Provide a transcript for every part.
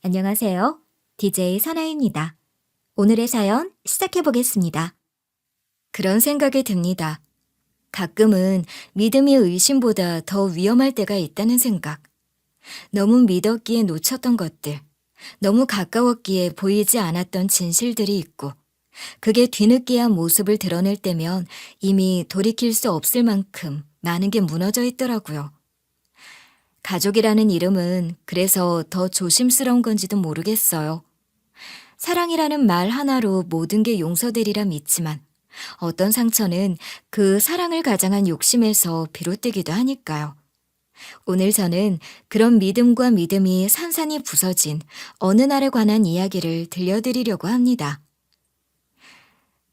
안녕하세요. DJ 선아입니다. 오늘의 사연 시작해 보겠습니다. 그런 생각이 듭니다. 가끔은 믿음이 의심보다 더 위험할 때가 있다는 생각. 너무 믿었기에 놓쳤던 것들, 너무 가까웠기에 보이지 않았던 진실들이 있고, 그게 뒤늦게야 모습을 드러낼 때면 이미 돌이킬 수 없을 만큼 많은 게 무너져 있더라고요. 가족이라는 이름은 그래서 더 조심스러운 건지도 모르겠어요. 사랑이라는 말 하나로 모든 게 용서되리라 믿지만 어떤 상처는 그 사랑을 가장한 욕심에서 비롯되기도 하니까요. 오늘 저는 그런 믿음과 믿음이 산산이 부서진 어느 날에 관한 이야기를 들려드리려고 합니다.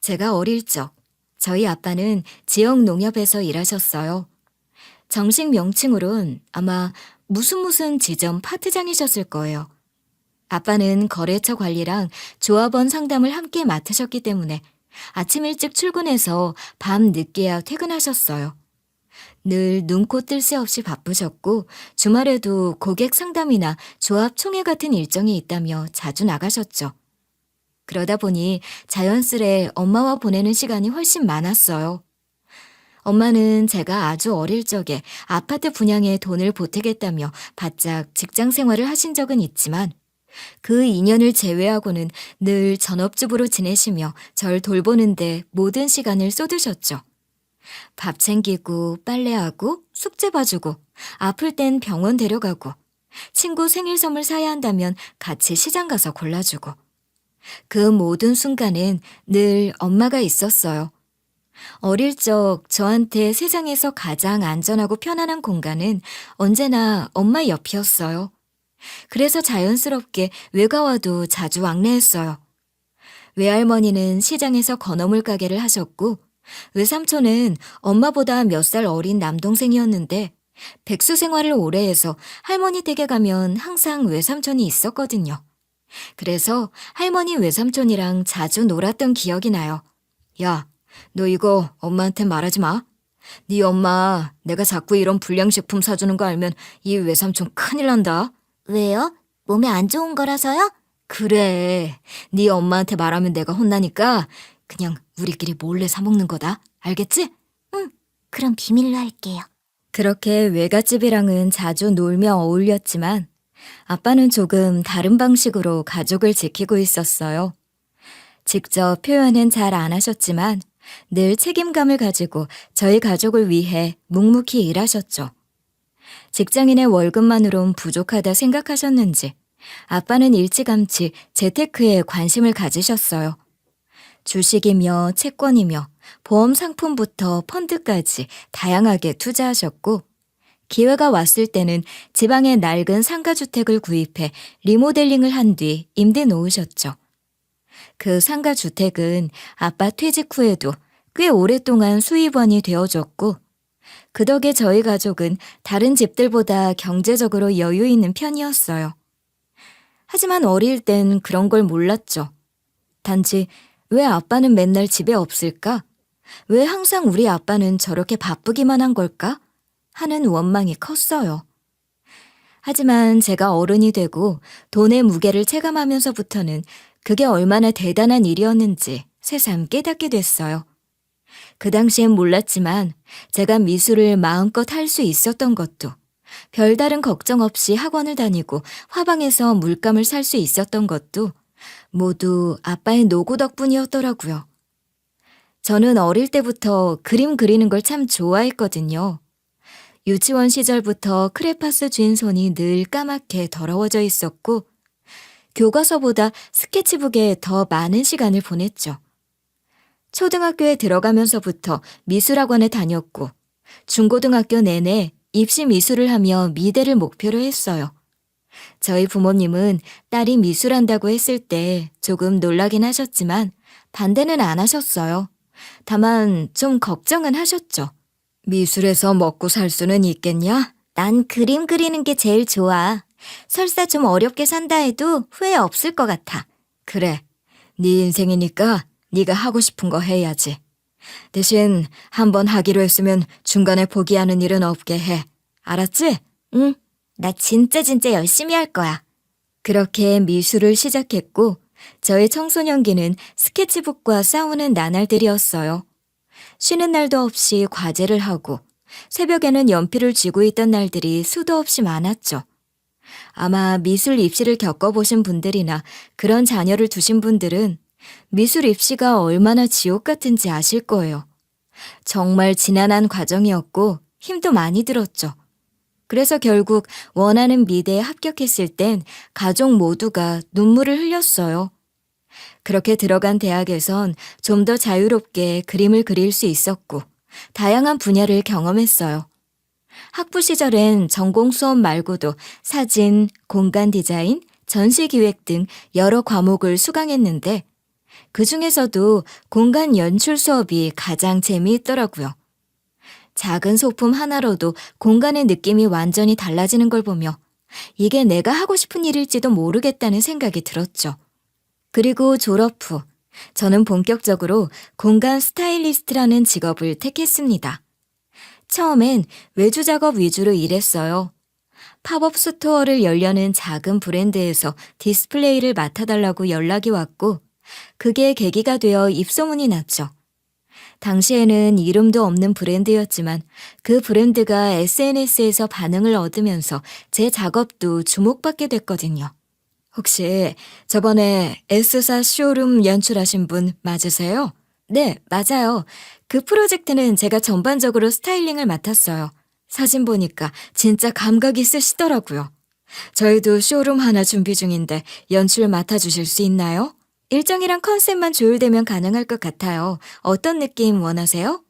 제가 어릴 적 저희 아빠는 지역 농협에서 일하셨어요. 정식 명칭으론 아마 무슨 지점 파트장이셨을 거예요. 아빠는 거래처 관리랑 조합원 상담을 함께 맡으셨기 때문에 아침 일찍 출근해서 밤 늦게야 퇴근하셨어요. 늘 눈코 뜰 새 없이 바쁘셨고 주말에도 고객 상담이나 조합 총회 같은 일정이 있다며 자주 나가셨죠. 그러다 보니 자연스레 엄마와 보내는 시간이 훨씬 많았어요. 엄마는 제가 아주 어릴 적에 아파트 분양에 돈을 보태겠다며 바짝 직장 생활을 하신 적은 있지만 그 2년을 제외하고는 늘 전업주부로 지내시며 절 돌보는데 모든 시간을 쏟으셨죠. 밥 챙기고 빨래하고 숙제 봐주고 아플 땐 병원 데려가고 친구 생일 선물 사야 한다면 같이 시장 가서 골라주고 그 모든 순간엔 늘 엄마가 있었어요. 어릴 적 저한테 세상에서 가장 안전하고 편안한 공간은 언제나 엄마 옆이었어요. 그래서 자연스럽게 외가와도 자주 왕래했어요. 외할머니는 시장에서 건어물 가게를 하셨고 외삼촌은 엄마보다 몇 살 어린 남동생이었는데 백수 생활을 오래 해서 할머니 댁에 가면 항상 외삼촌이 있었거든요. 그래서 할머니 외삼촌이랑 자주 놀았던 기억이 나요. 야, 너 이거 엄마한테 말하지 마. 네 엄마 내가 자꾸 이런 불량식품 사주는 거 알면 이 외삼촌 큰일 난다. 왜요? 몸에 안 좋은 거라서요? 그래. 네 엄마한테 말하면 내가 혼나니까 그냥 우리끼리 몰래 사 먹는 거다. 알겠지? 응, 그럼 비밀로 할게요. 그렇게 외갓집이랑은 자주 놀며 어울렸지만 아빠는 조금 다른 방식으로 가족을 지키고 있었어요. 직접 표현은 잘 안 하셨지만 늘 책임감을 가지고 저희 가족을 위해 묵묵히 일하셨죠. 직장인의 월급만으론 부족하다 생각하셨는지 아빠는 일찌감치 재테크에 관심을 가지셨어요. 주식이며 채권이며 보험 상품부터 펀드까지 다양하게 투자하셨고 기회가 왔을 때는 지방의 낡은 상가주택을 구입해 리모델링을 한 뒤 임대 놓으셨죠. 그 상가주택은 아빠 퇴직 후에도 꽤 오랫동안 수입원이 되어줬고 그 덕에 저희 가족은 다른 집들보다 경제적으로 여유 있는 편이었어요. 하지만 어릴 땐 그런 걸 몰랐죠. 단지 왜 아빠는 맨날 집에 없을까? 왜 항상 우리 아빠는 저렇게 바쁘기만 한 걸까? 하는 원망이 컸어요. 하지만 제가 어른이 되고 돈의 무게를 체감하면서부터는 그게 얼마나 대단한 일이었는지 새삼 깨닫게 됐어요. 그 당시엔 몰랐지만 제가 미술을 마음껏 할 수 있었던 것도 별다른 걱정 없이 학원을 다니고 화방에서 물감을 살 수 있었던 것도 모두 아빠의 노고 덕분이었더라고요. 저는 어릴 때부터 그림 그리는 걸 참 좋아했거든요. 유치원 시절부터 크레파스 쥔 손이 늘 까맣게 더러워져 있었고 교과서보다 스케치북에 더 많은 시간을 보냈죠. 초등학교에 들어가면서부터 미술학원에 다녔고 중고등학교 내내 입시 미술을 하며 미대를 목표로 했어요. 저희 부모님은 딸이 미술한다고 했을 때 조금 놀라긴 하셨지만 반대는 안 하셨어요. 다만 좀 걱정은 하셨죠. 미술에서 먹고 살 수는 있겠냐? 난 그림 그리는 게 제일 좋아. 설사 좀 어렵게 산다 해도 후회 없을 것 같아. 그래, 네 인생이니까 네가 하고 싶은 거 해야지. 대신 한번 하기로 했으면 중간에 포기하는 일은 없게 해. 알았지? 응, 나 진짜 열심히 할 거야. 그렇게 미술을 시작했고 저의 청소년기는 스케치북과 싸우는 나날들이었어요. 쉬는 날도 없이 과제를 하고 새벽에는 연필을 쥐고 있던 날들이 수도 없이 많았죠. 아마 미술 입시를 겪어보신 분들이나 그런 자녀를 두신 분들은 미술 입시가 얼마나 지옥 같은지 아실 거예요. 정말 지난한 과정이었고 힘도 많이 들었죠. 그래서 결국 원하는 미대에 합격했을 땐 가족 모두가 눈물을 흘렸어요. 그렇게 들어간 대학에선 좀 더 자유롭게 그림을 그릴 수 있었고 다양한 분야를 경험했어요. 학부 시절엔 전공 수업 말고도 사진, 공간 디자인, 전시 기획 등 여러 과목을 수강했는데 그 중에서도 공간 연출 수업이 가장 재미있더라고요. 작은 소품 하나로도 공간의 느낌이 완전히 달라지는 걸 보며 이게 내가 하고 싶은 일일지도 모르겠다는 생각이 들었죠. 그리고 졸업 후 저는 본격적으로 공간 스타일리스트라는 직업을 택했습니다. 처음엔 외주 작업 위주로 일했어요. 팝업 스토어를 열려는 작은 브랜드에서 디스플레이를 맡아달라고 연락이 왔고 그게 계기가 되어 입소문이 났죠. 당시에는 이름도 없는 브랜드였지만 그 브랜드가 SNS에서 반응을 얻으면서 제 작업도 주목받게 됐거든요. 혹시 저번에 S사 쇼룸 연출하신 분 맞으세요? 네, 맞아요. 그 프로젝트는 제가 전반적으로 스타일링을 맡았어요. 사진 보니까 진짜 감각 있으시더라고요. 저희도 쇼룸 하나 준비 중인데 연출 맡아주실 수 있나요? 일정이랑 컨셉만 조율되면 가능할 것 같아요. 어떤 느낌 원하세요?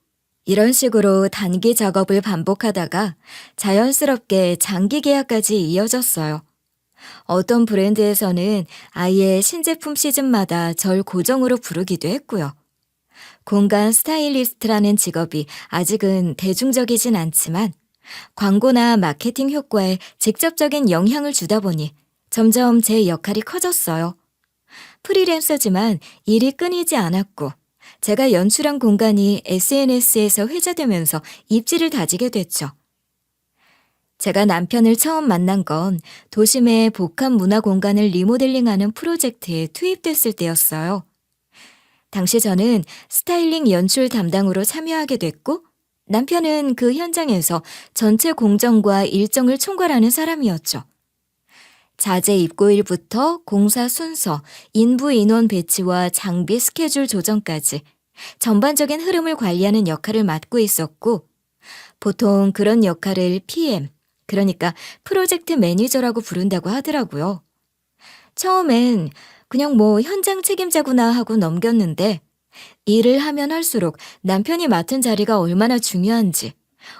이런 식으로 단기 작업을 반복하다가 자연스럽게 장기 계약까지 이어졌어요. 어떤 브랜드에서는 아예 신제품 시즌마다 절 고정으로 부르기도 했고요. 공간 스타일리스트라는 직업이 아직은 대중적이진 않지만 광고나 마케팅 효과에 직접적인 영향을 주다 보니 점점 제 역할이 커졌어요. 프리랜서지만 일이 끊이지 않았고 제가 연출한 공간이 SNS에서 회자되면서 입지를 다지게 됐죠. 제가 남편을 처음 만난 건 도심의 복합 문화 공간을 리모델링하는 프로젝트에 투입됐을 때였어요. 당시 저는 스타일링 연출 담당으로 참여하게 됐고 남편은 그 현장에서 전체 공정과 일정을 총괄하는 사람이었죠. 자재 입고일부터 공사 순서, 인부 인원 배치와 장비 스케줄 조정까지 전반적인 흐름을 관리하는 역할을 맡고 있었고 보통 그런 역할을 PM, 그러니까 프로젝트 매니저라고 부른다고 하더라고요. 처음엔 그냥 현장 책임자구나 하고 넘겼는데 일을 하면 할수록 남편이 맡은 자리가 얼마나 중요한지,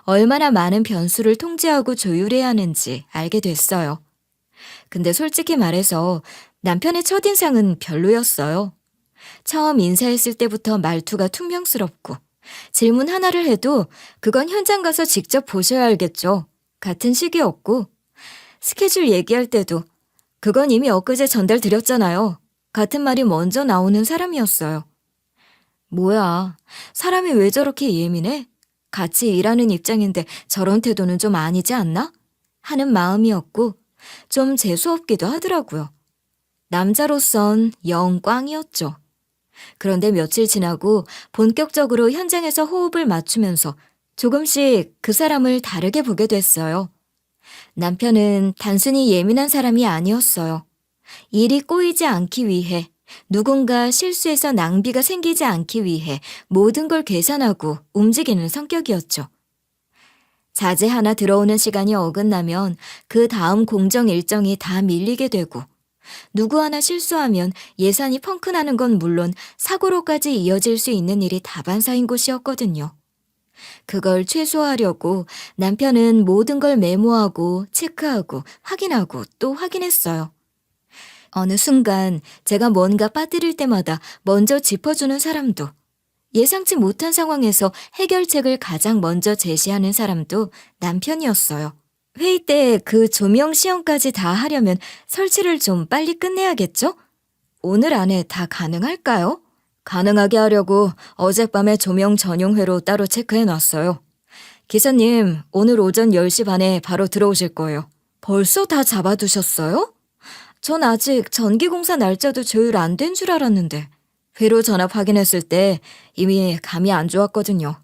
얼마나 많은 변수를 통제하고 조율해야 하는지 알게 됐어요. 근데 솔직히 말해서 남편의 첫인상은 별로였어요. 처음 인사했을 때부터 말투가 퉁명스럽고 질문 하나를 해도 그건 현장 가서 직접 보셔야 알겠죠. 같은 시기였고 스케줄 얘기할 때도 그건 이미 엊그제 전달드렸잖아요. 같은 말이 먼저 나오는 사람이었어요. 뭐야, 사람이 왜 저렇게 예민해? 같이 일하는 입장인데 저런 태도는 좀 아니지 않나? 하는 마음이었고 좀 재수없기도 하더라고요. 남자로선 영 꽝이었죠. 그런데 며칠 지나고 본격적으로 현장에서 호흡을 맞추면서 조금씩 그 사람을 다르게 보게 됐어요. 남편은 단순히 예민한 사람이 아니었어요. 일이 꼬이지 않기 위해, 누군가 실수해서 낭비가 생기지 않기 위해 모든 걸 계산하고 움직이는 성격이었죠. 자재 하나 들어오는 시간이 어긋나면 그 다음 공정 일정이 다 밀리게 되고 누구 하나 실수하면 예산이 펑크나는 건 물론 사고로까지 이어질 수 있는 일이 다반사인 곳이었거든요. 그걸 최소화하려고 남편은 모든 걸 메모하고 체크하고 확인하고 또 확인했어요. 어느 순간 제가 뭔가 빠뜨릴 때마다 먼저 짚어주는 사람도, 예상치 못한 상황에서 해결책을 가장 먼저 제시하는 사람도 남편이었어요. 회의 때 그 조명 시험까지 다 하려면 설치를 좀 빨리 끝내야겠죠? 오늘 안에 다 가능할까요? 가능하게 하려고 어젯밤에 조명 전용회로 따로 체크해놨어요. 기사님, 오늘 오전 10시 반에 바로 들어오실 거예요. 벌써 다 잡아두셨어요? 전 아직 전기공사 날짜도 조율 안 된 줄 알았는데 회로 전압 확인했을 때 이미 감이 안 좋았거든요.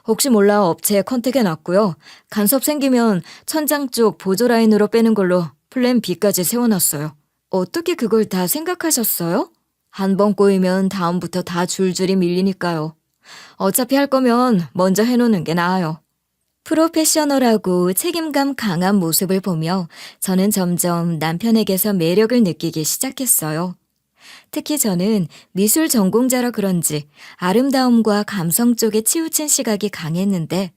혹시 몰라 업체에 컨택해 놨고요. 간섭 생기면 천장 쪽 보조 라인으로 빼는 걸로 플랜 B까지 세워놨어요. 어떻게 그걸 다 생각하셨어요? 한 번 꼬이면 다음부터 다 줄줄이 밀리니까요. 어차피 할 거면 먼저 해놓는 게 나아요. 프로페셔널하고 책임감 강한 모습을 보며 저는 점점 남편에게서 매력을 느끼기 시작했어요. 특히 저는 미술 전공자라 그런지 아름다움과 감성 쪽에 치우친 시각이 강했는데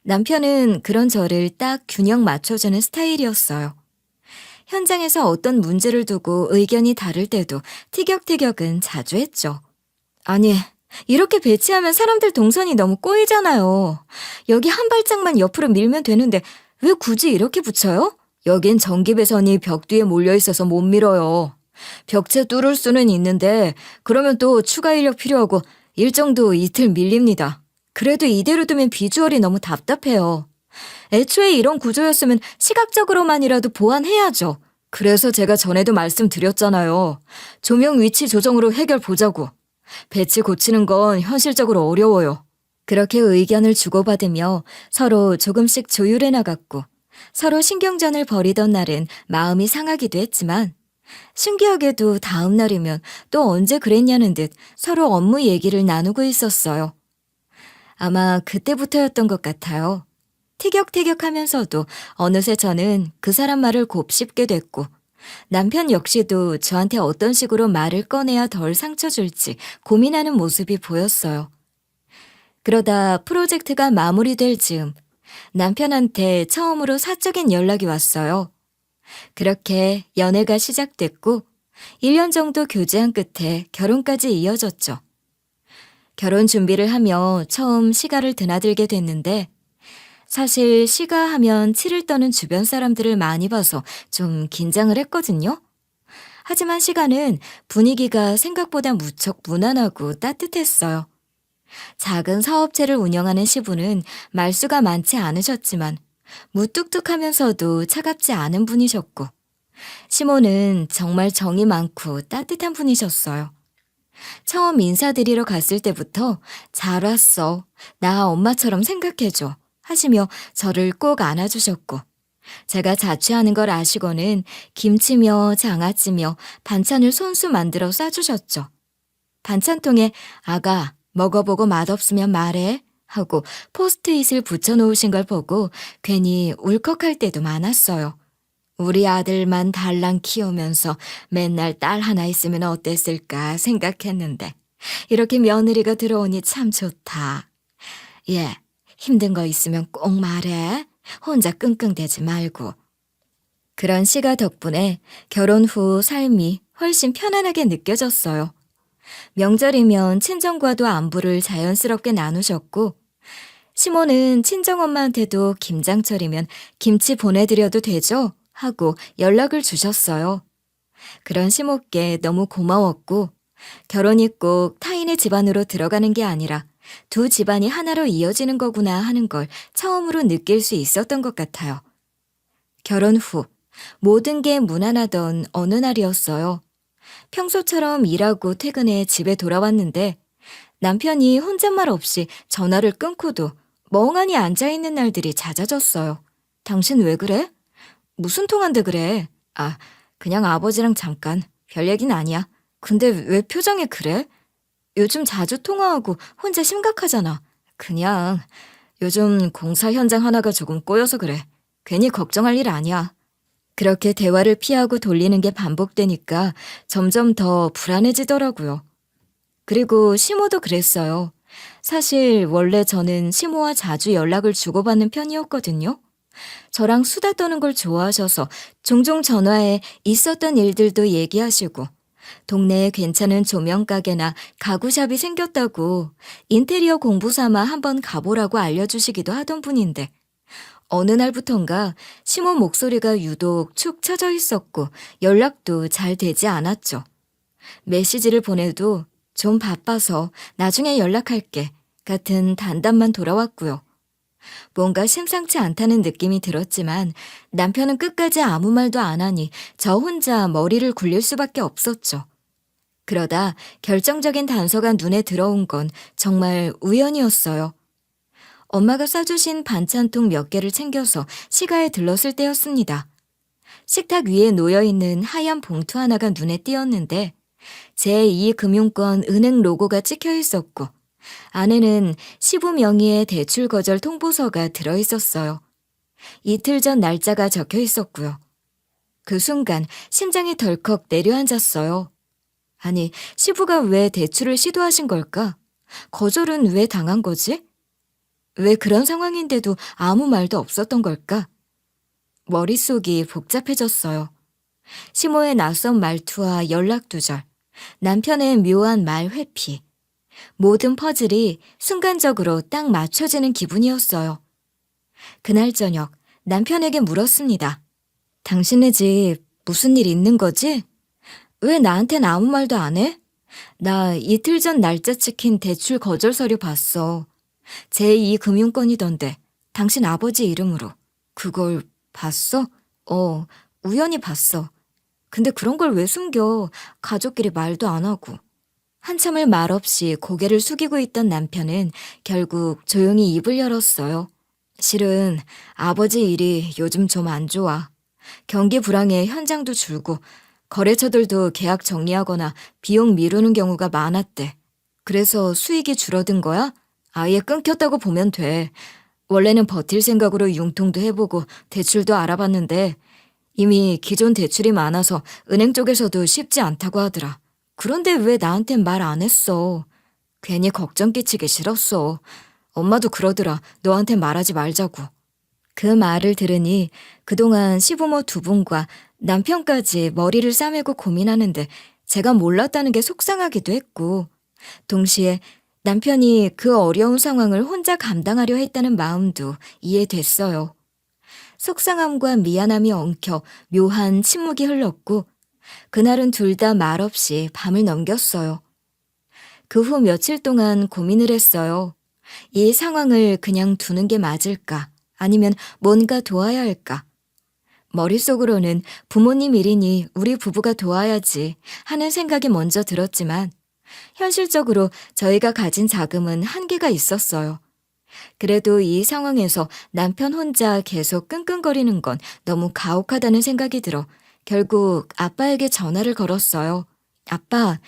남편은 그런 저를 딱 균형 맞춰주는 스타일이었어요. 현장에서 어떤 문제를 두고 의견이 다를 때도 티격태격은 자주 했죠. 아니, 이렇게 배치하면 사람들 동선이 너무 꼬이잖아요. 여기 한 발짝만 옆으로 밀면 되는데 왜 굳이 이렇게 붙여요? 여긴 전기 배선이 벽 뒤에 몰려 있어서 못 밀어요. 벽체 뚫을 수는 있는데 그러면 또 추가 인력 필요하고 일정도 이틀 밀립니다. 그래도 이대로 두면 비주얼이 너무 답답해요. 애초에 이런 구조였으면 시각적으로만이라도 보완해야죠. 그래서 제가 전에도 말씀드렸잖아요. 조명 위치 조정으로 해결 보자고. 배치 고치는 건 현실적으로 어려워요. 그렇게 의견을 주고받으며 서로 조금씩 조율해 나갔고 서로 신경전을 벌이던 날은 마음이 상하기도 했지만 신기하게도 다음 날이면 또 언제 그랬냐는 듯 서로 업무 얘기를 나누고 있었어요. 아마 그때부터였던 것 같아요. 티격태격하면서도 어느새 저는 그 사람 말을 곱씹게 됐고 남편 역시도 저한테 어떤 식으로 말을 꺼내야 덜 상처 줄지 고민하는 모습이 보였어요. 그러다 프로젝트가 마무리될 즈음 남편한테 처음으로 사적인 연락이 왔어요. 그렇게 연애가 시작됐고 1년 정도 교제한 끝에 결혼까지 이어졌죠. 결혼 준비를 하며 처음 시가를 드나들게 됐는데 사실 시가 하면 치를 떠는 주변 사람들을 많이 봐서 좀 긴장을 했거든요. 하지만 시가는 분위기가 생각보다 무척 무난하고 따뜻했어요. 작은 사업체를 운영하는 시부는 말수가 많지 않으셨지만 무뚝뚝하면서도 차갑지 않은 분이셨고 시모는 정말 정이 많고 따뜻한 분이셨어요. 처음 인사드리러 갔을 때부터 잘 왔어. 나 엄마처럼 생각해줘. 하시며 저를 꼭 안아주셨고 제가 자취하는 걸 아시고는 김치며 장아찌며 반찬을 손수 만들어 싸주셨죠. 반찬통에 아가 먹어보고 맛없으면 말해 하고 포스트잇을 붙여놓으신 걸 보고 괜히 울컥할 때도 많았어요. 우리 아들만 달랑 키우면서 맨날 딸 하나 있으면 어땠을까 생각했는데 이렇게 며느리가 들어오니 참 좋다. 예, 힘든 거 있으면 꼭 말해. 혼자 끙끙대지 말고. 그런 시가 덕분에 결혼 후 삶이 훨씬 편안하게 느껴졌어요. 명절이면 친정과도 안부를 자연스럽게 나누셨고 시모는 친정엄마한테도 김장철이면 김치 보내드려도 되죠? 하고 연락을 주셨어요. 그런 시모께 너무 고마웠고 결혼이 꼭 타인의 집안으로 들어가는 게 아니라 두 집안이 하나로 이어지는 거구나 하는 걸 처음으로 느낄 수 있었던 것 같아요. 결혼 후 모든 게 무난하던 어느 날이었어요. 평소처럼 일하고 퇴근해 집에 돌아왔는데 남편이 혼잣말 없이 전화를 끊고도 멍하니 앉아있는 날들이 잦아졌어요. 당신 왜 그래? 무슨 통화인데 그래? 아, 그냥 아버지랑 잠깐. 별 얘기는 아니야. 근데 왜 표정이 그래? 요즘 자주 통화하고 혼자 심각하잖아. 그냥 요즘 공사 현장 하나가 조금 꼬여서 그래. 괜히 걱정할 일 아니야. 그렇게 대화를 피하고 돌리는 게 반복되니까 점점 더 불안해지더라고요. 그리고 시모도 그랬어요. 사실 원래 저는 시모와 자주 연락을 주고받는 편이었거든요. 저랑 수다 떠는 걸 좋아하셔서 종종 전화해 있었던 일들도 얘기하시고 동네에 괜찮은 조명가게나 가구샵이 생겼다고 인테리어 공부 삼아 한번 가보라고 알려주시기도 하던 분인데 어느 날부턴가 시모 목소리가 유독 축 처져 있었고 연락도 잘 되지 않았죠. 메시지를 보내도 좀 바빠서 나중에 연락할게 같은 단답만 돌아왔고요. 뭔가 심상치 않다는 느낌이 들었지만 남편은 끝까지 아무 말도 안 하니 저 혼자 머리를 굴릴 수밖에 없었죠. 그러다 결정적인 단서가 눈에 들어온 건 정말 우연이었어요. 엄마가 싸주신 반찬통 몇 개를 챙겨서 시가에 들렀을 때였습니다. 식탁 위에 놓여있는 하얀 봉투 하나가 눈에 띄었는데 제2금융권 은행 로고가 찍혀 있었고 안에는 시부 명의의 대출 거절 통보서가 들어있었어요. 이틀 전 날짜가 적혀 있었고요. 그 순간 심장이 덜컥 내려앉았어요. 아니, 시부가 왜 대출을 시도하신 걸까? 거절은 왜 당한 거지? 왜 그런 상황인데도 아무 말도 없었던 걸까? 머릿속이 복잡해졌어요. 시모의 낯선 말투와 연락 두절, 남편의 묘한 말 회피. 모든 퍼즐이 순간적으로 딱 맞춰지는 기분이었어요. 그날 저녁 남편에게 물었습니다. 당신네 집 무슨 일 있는 거지? 왜 나한텐 아무 말도 안 해? 나 이틀 전 날짜 찍힌 대출 거절 서류 봤어. 제2금융권이던데 당신 아버지 이름으로. 그걸 봤어? 우연히 봤어. 근데 그런 걸 왜 숨겨? 가족끼리 말도 안 하고. 한참을 말없이 고개를 숙이고 있던 남편은 결국 조용히 입을 열었어요. 실은 아버지 일이 요즘 좀 안 좋아. 경기 불황에 현장도 줄고 거래처들도 계약 정리하거나 비용 미루는 경우가 많았대. 그래서 수익이 줄어든 거야? 아예 끊겼다고 보면 돼. 원래는 버틸 생각으로 융통도 해보고 대출도 알아봤는데 이미 기존 대출이 많아서 은행 쪽에서도 쉽지 않다고 하더라. 그런데 왜 나한텐 말 안 했어? 괜히 걱정 끼치기 싫었어. 엄마도 그러더라. 너한테 말하지 말자고. 그 말을 들으니 그동안 시부모 두 분과 남편까지 머리를 싸매고 고민하는데 제가 몰랐다는 게 속상하기도 했고 동시에 남편이 그 어려운 상황을 혼자 감당하려 했다는 마음도 이해됐어요. 속상함과 미안함이 엉켜 묘한 침묵이 흘렀고 그날은 둘 다 말없이 밤을 넘겼어요. 그 후 며칠 동안 고민을 했어요. 이 상황을 그냥 두는 게 맞을까? 아니면 뭔가 도와야 할까? 머릿속으로는 부모님 일이니 우리 부부가 도와야지 하는 생각이 먼저 들었지만 현실적으로 저희가 가진 자금은 한계가 있었어요. 그래도 이 상황에서 남편 혼자 계속 끙끙거리는 건 너무 가혹하다는 생각이 들어 결국 아빠에게 전화를 걸었어요. 아빠,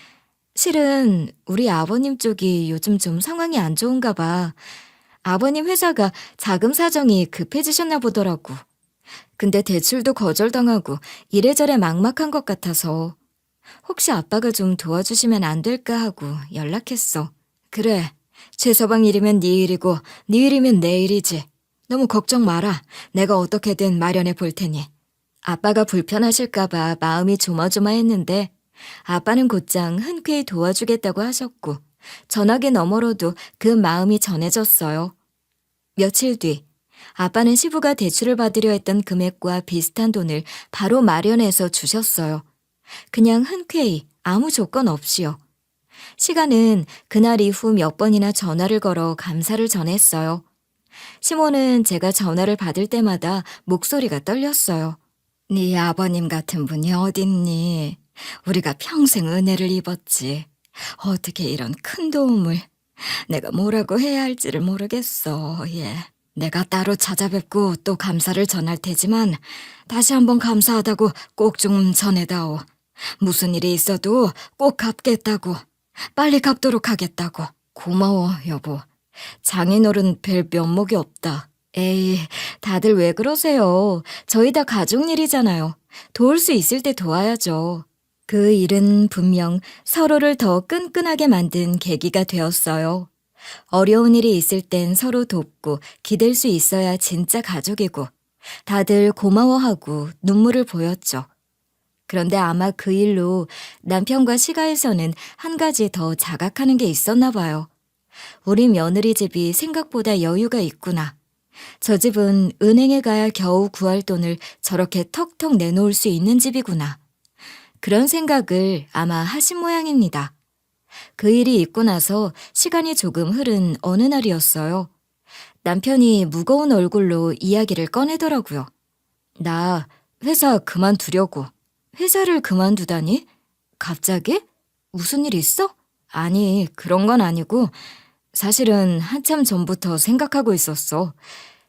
실은 우리 아버님 쪽이 요즘 좀 상황이 안 좋은가 봐. 아버님 회사가 자금 사정이 급해지셨나 보더라고. 근데 대출도 거절당하고 이래저래 막막한 것 같아서 혹시 아빠가 좀 도와주시면 안 될까 하고 연락했어. 그래, 최서방 일이면 네 일이고 네 일이면 내 일이지. 너무 걱정 마라. 내가 어떻게든 마련해 볼 테니. 아빠가 불편하실까 봐 마음이 조마조마했는데 아빠는 곧장 흔쾌히 도와주겠다고 하셨고 전화기 너머로도 그 마음이 전해졌어요. 며칠 뒤 아빠는 시부가 대출을 받으려 했던 금액과 비슷한 돈을 바로 마련해서 주셨어요. 그냥 흔쾌히 아무 조건 없이요. 시간은 그날 이후 몇 번이나 전화를 걸어 감사를 전했어요. 시모는 제가 전화를 받을 때마다 목소리가 떨렸어요. 네 아버님 같은 분이 어딨니? 우리가 평생 은혜를 입었지. 어떻게 이런 큰 도움을. 내가 뭐라고 해야 할지를 모르겠어. 예. 내가 따로 찾아뵙고 또 감사를 전할 테지만 다시 한번 감사하다고 꼭 좀 전해다오. 무슨 일이 있어도 꼭 갚겠다고. 빨리 갚도록 하겠다고. 고마워, 여보. 장인어른 뵐 면목이 없다. 에이, 다들 왜 그러세요? 저희 다 가족 일이잖아요. 도울 수 있을 때 도와야죠. 그 일은 분명 서로를 더 끈끈하게 만든 계기가 되었어요. 어려운 일이 있을 땐 서로 돕고 기댈 수 있어야 진짜 가족이고 다들 고마워하고 눈물을 보였죠. 그런데 아마 그 일로 남편과 시가에서는 한 가지 더 자각하는 게 있었나 봐요. 우리 며느리 집이 생각보다 여유가 있구나. 저 집은 은행에 가야 겨우 구할 돈을 저렇게 턱턱 내놓을 수 있는 집이구나. 그런 생각을 아마 하신 모양입니다. 그 일이 있고 나서 시간이 조금 흐른 어느 날이었어요. 남편이 무거운 얼굴로 이야기를 꺼내더라고요. 나 회사 그만두려고. 회사를 그만두다니? 갑자기? 무슨 일 있어? 아니, 그런 건 아니고 사실은 한참 전부터 생각하고 있었어.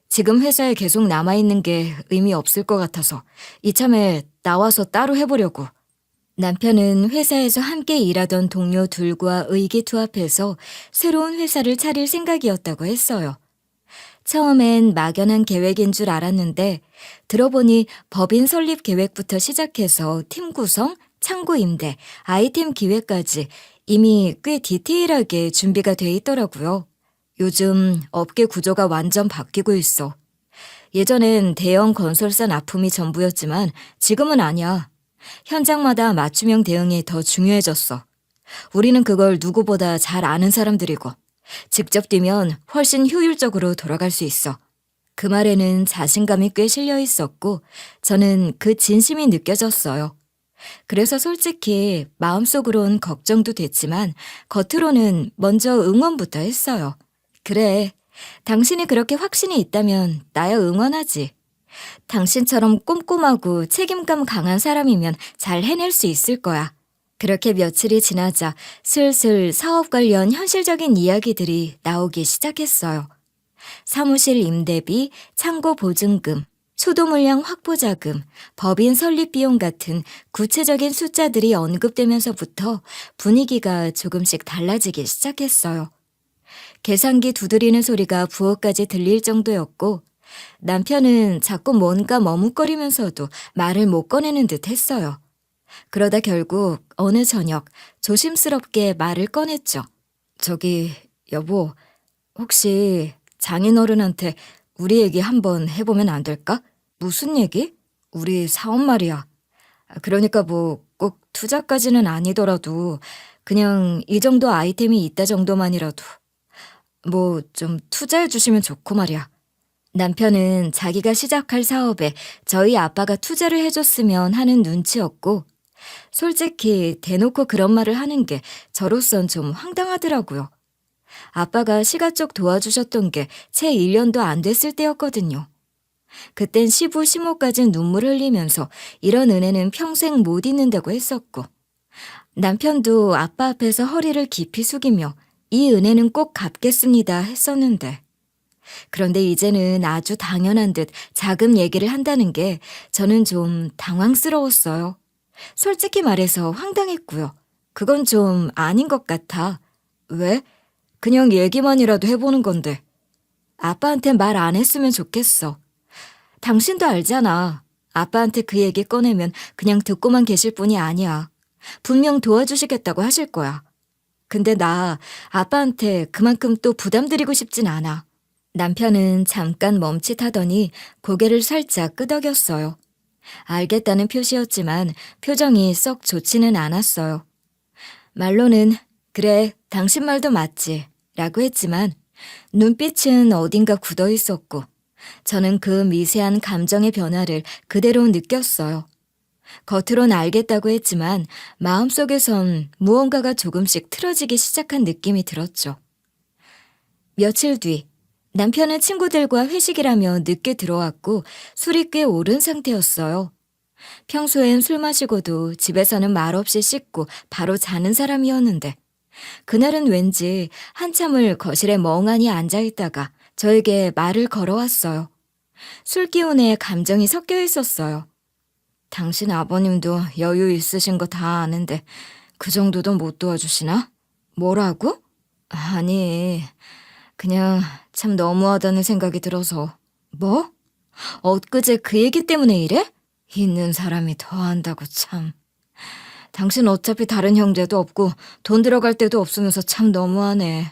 지금 회사에 계속 남아있는 게 의미 없을 것 같아서 이참에 나와서 따로 해보려고. 남편은 회사에서 함께 일하던 동료 둘과 의기투합해서 새로운 회사를 차릴 생각이었다고 했어요. 처음엔 막연한 계획인 줄 알았는데 들어보니 법인 설립 계획부터 시작해서 팀 구성, 창고 임대, 아이템 기획까지 이미 꽤 디테일하게 준비가 돼 있더라고요. 요즘 업계 구조가 완전 바뀌고 있어. 예전엔 대형 건설사 납품이 전부였지만 지금은 아니야. 현장마다 맞춤형 대응이 더 중요해졌어. 우리는 그걸 누구보다 잘 아는 사람들이고 직접 뛰면 훨씬 효율적으로 돌아갈 수 있어. 그 말에는 자신감이 꽤 실려 있었고 저는 그 진심이 느껴졌어요. 그래서 솔직히 마음속으론 걱정도 됐지만 겉으로는 먼저 응원부터 했어요. 그래, 당신이 그렇게 확신이 있다면 나야 응원하지. 당신처럼 꼼꼼하고 책임감 강한 사람이면 잘 해낼 수 있을 거야. 그렇게 며칠이 지나자 슬슬 사업 관련 현실적인 이야기들이 나오기 시작했어요. 사무실 임대비, 창고 보증금, 수도 물량 확보 자금, 법인 설립 비용 같은 구체적인 숫자들이 언급되면서부터 분위기가 조금씩 달라지기 시작했어요. 계산기 두드리는 소리가 부엌까지 들릴 정도였고 남편은 자꾸 뭔가 머뭇거리면서도 말을 못 꺼내는 듯 했어요. 그러다 결국 어느 저녁 조심스럽게 말을 꺼냈죠. 저기 여보, 혹시 장인어른한테 우리 얘기 한번 해보면 안 될까? 무슨 얘기? 우리 사업 말이야. 그러니까 뭐 꼭 투자까지는 아니더라도 그냥 이 정도 아이템이 있다 정도만이라도 뭐 좀 투자해 주시면 좋고 말이야. 남편은 자기가 시작할 사업에 저희 아빠가 투자를 해줬으면 하는 눈치였고 솔직히 대놓고 그런 말을 하는 게 저로선 좀 황당하더라고요. 아빠가 시가 쪽 도와주셨던 게 채 1년도 안 됐을 때였거든요. 그땐 시부 시모까지 눈물 흘리면서 이런 은혜는 평생 못 잊는다고 했었고 남편도 아빠 앞에서 허리를 깊이 숙이며 이 은혜는 꼭 갚겠습니다 했었는데 그런데 이제는 아주 당연한 듯 자금 얘기를 한다는 게 저는 좀 당황스러웠어요. 솔직히 말해서 황당했고요. 그건 좀 아닌 것 같아. 왜? 그냥 얘기만이라도 해보는 건데. 아빠한테 말 안 했으면 좋겠어. 당신도 알잖아. 아빠한테 그 얘기 꺼내면 그냥 듣고만 계실 분이 아니야. 분명 도와주시겠다고 하실 거야. 근데 나 아빠한테 그만큼 또 부담드리고 싶진 않아. 남편은 잠깐 멈칫하더니 고개를 살짝 끄덕였어요. 알겠다는 표시였지만 표정이 썩 좋지는 않았어요. 말로는 그래, 당신 말도 맞지 라고 했지만 눈빛은 어딘가 굳어 있었고 저는 그 미세한 감정의 변화를 그대로 느꼈어요. 겉으론 알겠다고 했지만 마음속에선 무언가가 조금씩 틀어지기 시작한 느낌이 들었죠. 며칠 뒤 남편은 친구들과 회식이라며 늦게 들어왔고 술이 꽤 오른 상태였어요. 평소엔 술 마시고도 집에서는 말없이 씻고 바로 자는 사람이었는데 그날은 왠지 한참을 거실에 멍하니 앉아있다가 저에게 말을 걸어왔어요. 술 기운에 감정이 섞여 있었어요. 당신 아버님도 여유 있으신 거 다 아는데 그 정도도 못 도와주시나? 뭐라고? 아니, 그냥 참 너무하다는 생각이 들어서. 뭐? 엊그제 그 얘기 때문에 이래? 있는 사람이 더 한다고 참. 당신 어차피 다른 형제도 없고 돈 들어갈 데도 없으면서 참 너무하네.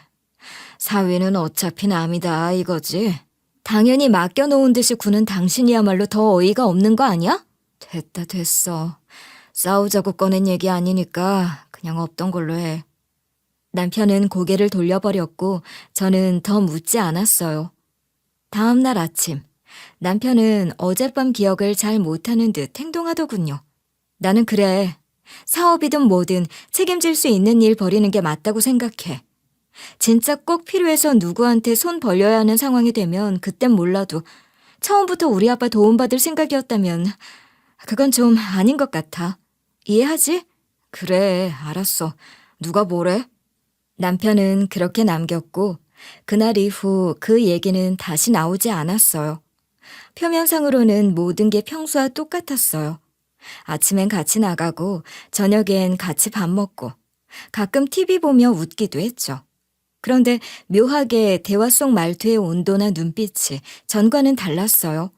사위는 어차피 남이다 이거지. 당연히 맡겨놓은 듯이 구는 당신이야말로 더 어이가 없는 거 아니야? 됐다 됐어. 싸우자고 꺼낸 얘기 아니니까 그냥 없던 걸로 해. 남편은 고개를 돌려버렸고 저는 더 묻지 않았어요. 다음 날 아침 남편은 어젯밤 기억을 잘 못하는 듯 행동하더군요. 나는 그래. 사업이든 뭐든 책임질 수 있는 일 벌이는 게 맞다고 생각해. 진짜 꼭 필요해서 누구한테 손 벌려야 하는 상황이 되면 그땐 몰라도 처음부터 우리 아빠 도움받을 생각이었다면 그건 좀 아닌 것 같아. 이해하지? 그래, 알았어. 누가 뭐래? 남편은 그렇게 남겼고 그날 이후 그 얘기는 다시 나오지 않았어요. 표면상으로는 모든 게 평소와 똑같았어요. 아침엔 같이 나가고 저녁엔 같이 밥 먹고 가끔 TV 보며 웃기도 했죠. 그런데 묘하게 대화 속 말투의 온도나 눈빛이 전과는 달랐어요.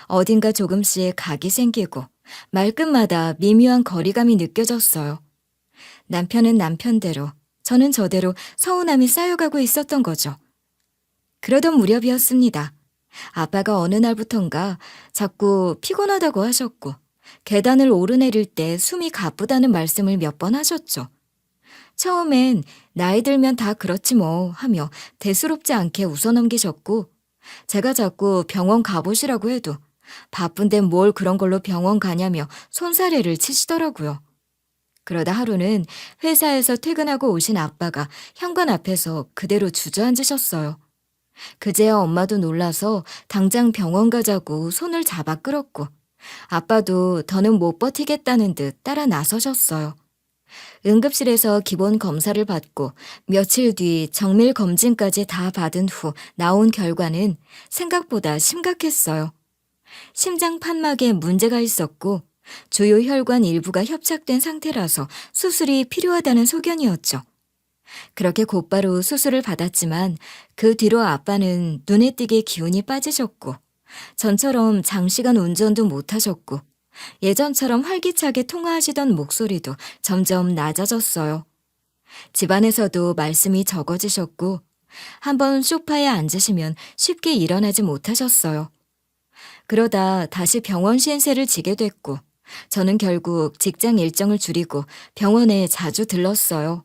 어딘가 조금씩 각이 생기고 말끝마다 미묘한 거리감이 느껴졌어요. 남편은 남편대로, 저는 저대로 서운함이 쌓여가고 있었던 거죠. 그러던 무렵이었습니다. 아빠가 어느 날부턴가 자꾸 피곤하다고 하셨고 계단을 오르내릴 때 숨이 가쁘다는 말씀을 몇 번 하셨죠. 처음엔 나이 들면 다 그렇지 뭐 하며 대수롭지 않게 웃어넘기셨고 제가 자꾸 병원 가보시라고 해도 바쁜데 뭘 그런 걸로 병원 가냐며 손사래를 치시더라고요. 그러다 하루는 회사에서 퇴근하고 오신 아빠가 현관 앞에서 그대로 주저앉으셨어요. 그제야 엄마도 놀라서 당장 병원 가자고 손을 잡아 끌었고 아빠도 더는 못 버티겠다는 듯 따라 나서셨어요. 응급실에서 기본 검사를 받고 며칠 뒤 정밀 검진까지 다 받은 후 나온 결과는 생각보다 심각했어요. 심장 판막에 문제가 있었고 주요 혈관 일부가 협착된 상태라서 수술이 필요하다는 소견이었죠. 그렇게 곧바로 수술을 받았지만 그 뒤로 아빠는 눈에 띄게 기운이 빠지셨고 전처럼 장시간 운전도 못하셨고 예전처럼 활기차게 통화하시던 목소리도 점점 낮아졌어요. 집안에서도 말씀이 적어지셨고 한번 소파에 앉으시면 쉽게 일어나지 못하셨어요. 그러다 다시 병원 신세를 지게 됐고 저는 결국 직장 일정을 줄이고 병원에 자주 들렀어요.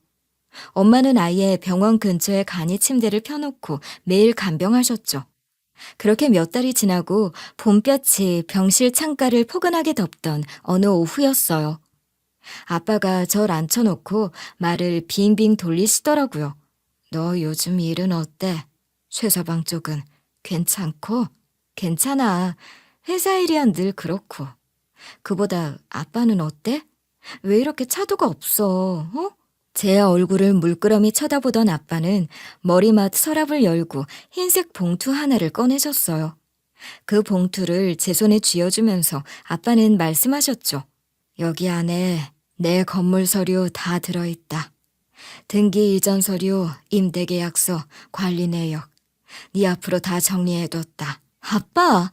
엄마는 아예 병원 근처에 간이 침대를 펴놓고 매일 간병하셨죠. 그렇게 몇 달이 지나고 봄볕이 병실 창가를 포근하게 덮던 어느 오후였어요. 아빠가 절 앉혀놓고 말을 빙빙 돌리시더라고요. 너 요즘 일은 어때? 쇠서방 쪽은 괜찮고? 괜찮아. 회사 일이야 늘 그렇고. 그보다 아빠는 어때? 왜 이렇게 차도가 없어? 어? 제 얼굴을 물끄러미 쳐다보던 아빠는 머리맡 서랍을 열고 흰색 봉투 하나를 꺼내셨어요. 그 봉투를 제 손에 쥐어주면서 아빠는 말씀하셨죠. 여기 안에 내 건물 서류 다 들어있다. 등기 이전 서류, 임대계약서, 관리 내역. 네 앞으로 다 정리해뒀다. 아빠,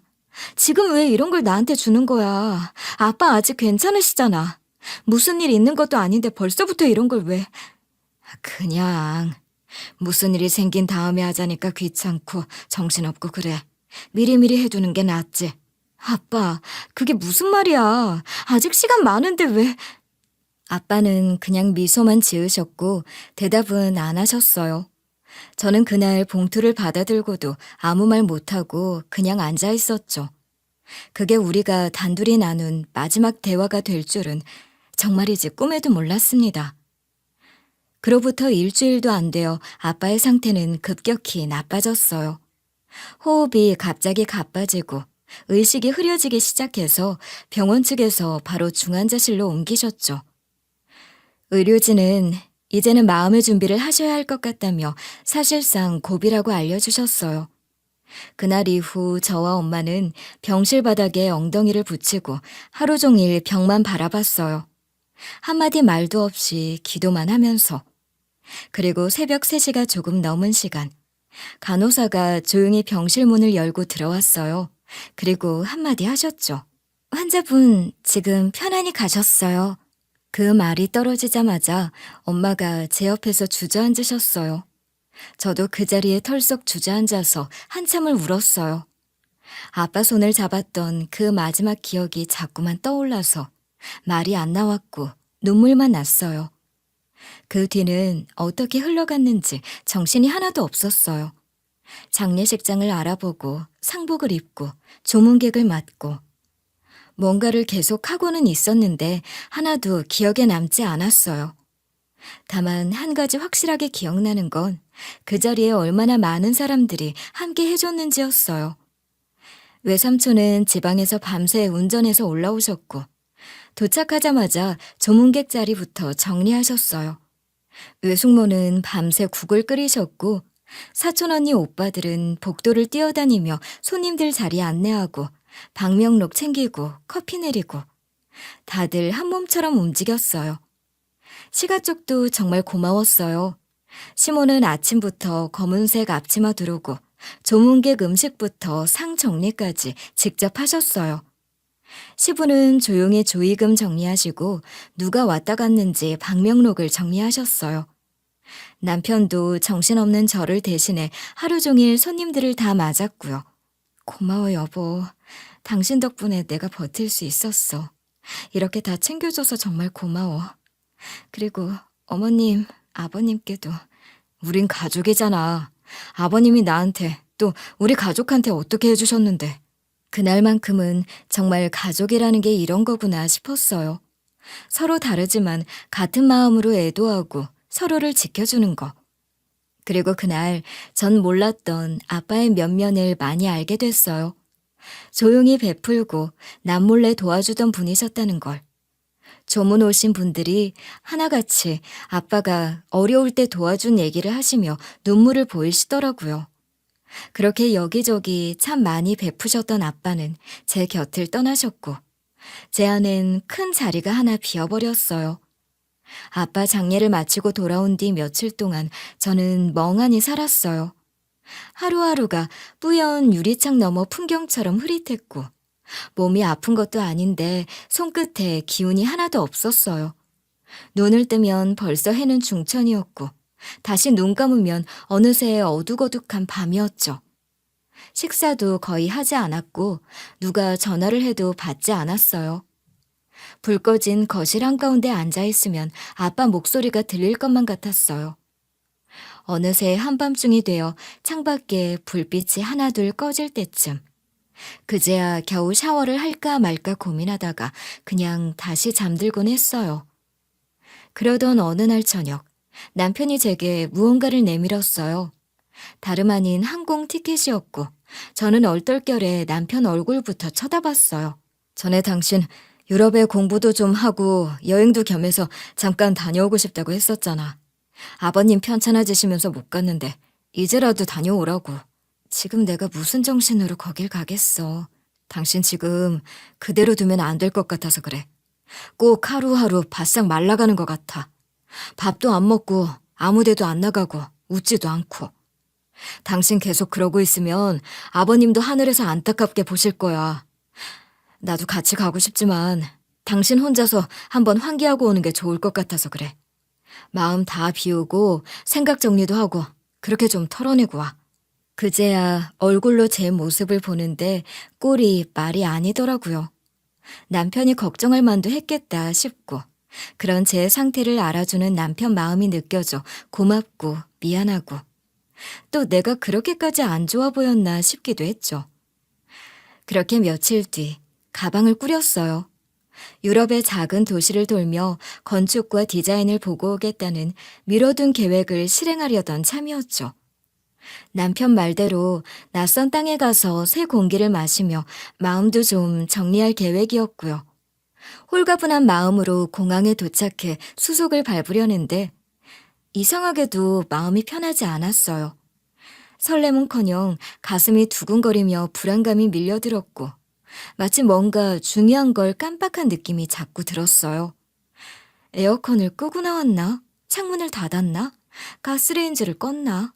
지금 왜 이런 걸 나한테 주는 거야? 아빠 아직 괜찮으시잖아. 무슨 일 있는 것도 아닌데 벌써부터 이런 걸 왜? 그냥 무슨 일이 생긴 다음에 하자니까 귀찮고 정신없고 그래. 미리미리 해두는 게 낫지. 아빠, 그게 무슨 말이야. 아직 시간 많은데 왜? 아빠는 그냥 미소만 지으셨고 대답은 안 하셨어요. 저는 그날 봉투를 받아들고도 아무 말 못하고 그냥 앉아 있었죠. 그게 우리가 단둘이 나눈 마지막 대화가 될 줄은 정말이지 꿈에도 몰랐습니다. 그로부터 일주일도 안 되어 아빠의 상태는 급격히 나빠졌어요. 호흡이 갑자기 가빠지고 의식이 흐려지기 시작해서 병원 측에서 바로 중환자실로 옮기셨죠. 의료진은 이제는 마음의 준비를 하셔야 할 것 같다며 사실상 고비라고 알려주셨어요. 그날 이후 저와 엄마는 병실 바닥에 엉덩이를 붙이고 하루 종일 벽만 바라봤어요. 한마디 말도 없이 기도만 하면서. 그리고 새벽 3시가 조금 넘은 시간, 간호사가 조용히 병실 문을 열고 들어왔어요. 그리고 한마디 하셨죠. 환자분 지금 편안히 가셨어요. 그 말이 떨어지자마자 엄마가 제 옆에서 주저앉으셨어요. 저도 그 자리에 털썩 주저앉아서 한참을 울었어요. 아빠 손을 잡았던 그 마지막 기억이 자꾸만 떠올라서 말이 안 나왔고 눈물만 났어요. 그 뒤는 어떻게 흘러갔는지 정신이 하나도 없었어요. 장례식장을 알아보고 상복을 입고 조문객을 맞고 뭔가를 계속 하고는 있었는데 하나도 기억에 남지 않았어요. 다만 한 가지 확실하게 기억나는 건 그 자리에 얼마나 많은 사람들이 함께 해줬는지였어요. 외삼촌은 지방에서 밤새 운전해서 올라오셨고, 도착하자마자 조문객 자리부터 정리하셨어요. 외숙모는 밤새 국을 끓이셨고, 사촌 언니 오빠들은 복도를 뛰어다니며 손님들 자리 안내하고, 방명록 챙기고, 커피 내리고, 다들 한 몸처럼 움직였어요. 시가 쪽도 정말 고마웠어요. 시모는 아침부터 검은색 앞치마 두르고 조문객 음식부터 상 정리까지 직접 하셨어요. 시부는 조용히 조의금 정리하시고 누가 왔다 갔는지 방명록을 정리하셨어요. 남편도 정신없는 저를 대신해 하루 종일 손님들을 다 맞았고요. 고마워 여보. 당신 덕분에 내가 버틸 수 있었어. 이렇게 다 챙겨줘서 정말 고마워. 그리고 어머님, 아버님께도. 우린 가족이잖아. 아버님이 나한테 또 우리 가족한테 어떻게 해주셨는데. 그날만큼은 정말 가족이라는 게 이런 거구나 싶었어요. 서로 다르지만 같은 마음으로 애도하고 서로를 지켜주는 거. 그리고 그날 전 몰랐던 아빠의 면면을 많이 알게 됐어요. 조용히 베풀고 남몰래 도와주던 분이셨다는 걸. 조문 오신 분들이 하나같이 아빠가 어려울 때 도와준 얘기를 하시며 눈물을 보이시더라고요. 그렇게 여기저기 참 많이 베푸셨던 아빠는 제 곁을 떠나셨고 제 안엔 큰 자리가 하나 비어버렸어요. 아빠 장례를 마치고 돌아온 뒤 며칠 동안 저는 멍하니 살았어요. 하루하루가 뿌연 유리창 너머 풍경처럼 흐릿했고 몸이 아픈 것도 아닌데 손끝에 기운이 하나도 없었어요. 눈을 뜨면 벌써 해는 중천이었고 다시 눈 감으면 어느새 어둑어둑한 밤이었죠. 식사도 거의 하지 않았고 누가 전화를 해도 받지 않았어요. 불 꺼진 거실 한가운데 앉아있으면 아빠 목소리가 들릴 것만 같았어요. 어느새 한밤중이 되어 창밖에 불빛이 하나둘 꺼질 때쯤 그제야 겨우 샤워를 할까 말까 고민하다가 그냥 다시 잠들곤 했어요. 그러던 어느 날 저녁 남편이 제게 무언가를 내밀었어요. 다름 아닌 항공 티켓이었고 저는 얼떨결에 남편 얼굴부터 쳐다봤어요. 전에 당신 유럽에 공부도 좀 하고 여행도 겸해서 잠깐 다녀오고 싶다고 했었잖아. 아버님 편찮아지시면서 못 갔는데 이제라도 다녀오라고. 지금 내가 무슨 정신으로 거길 가겠어. 당신 지금 그대로 두면 안 될 것 같아서 그래. 꼭 하루하루 바싹 말라가는 것 같아. 밥도 안 먹고 아무 데도 안 나가고 웃지도 않고. 당신 계속 그러고 있으면 아버님도 하늘에서 안타깝게 보실 거야. 나도 같이 가고 싶지만 당신 혼자서 한번 환기하고 오는 게 좋을 것 같아서 그래. 마음 다 비우고 생각 정리도 하고 그렇게 좀 털어내고 와. 그제야 얼굴로 제 모습을 보는데 꼴이 말이 아니더라고요. 남편이 걱정할 만도 했겠다 싶고 그런 제 상태를 알아주는 남편 마음이 느껴져 고맙고 미안하고 또 내가 그렇게까지 안 좋아 보였나 싶기도 했죠. 그렇게 며칠 뒤 가방을 꾸렸어요. 유럽의 작은 도시를 돌며 건축과 디자인을 보고 오겠다는 미뤄둔 계획을 실행하려던 참이었죠. 남편 말대로 낯선 땅에 가서 새 공기를 마시며 마음도 좀 정리할 계획이었고요. 홀가분한 마음으로 공항에 도착해 수속을 밟으려는데 이상하게도 마음이 편하지 않았어요. 설렘은커녕 가슴이 두근거리며 불안감이 밀려들었고 마치 뭔가 중요한 걸 깜빡한 느낌이 자꾸 들었어요. 에어컨을 끄고 나왔나? 창문을 닫았나? 가스레인지를 껐나?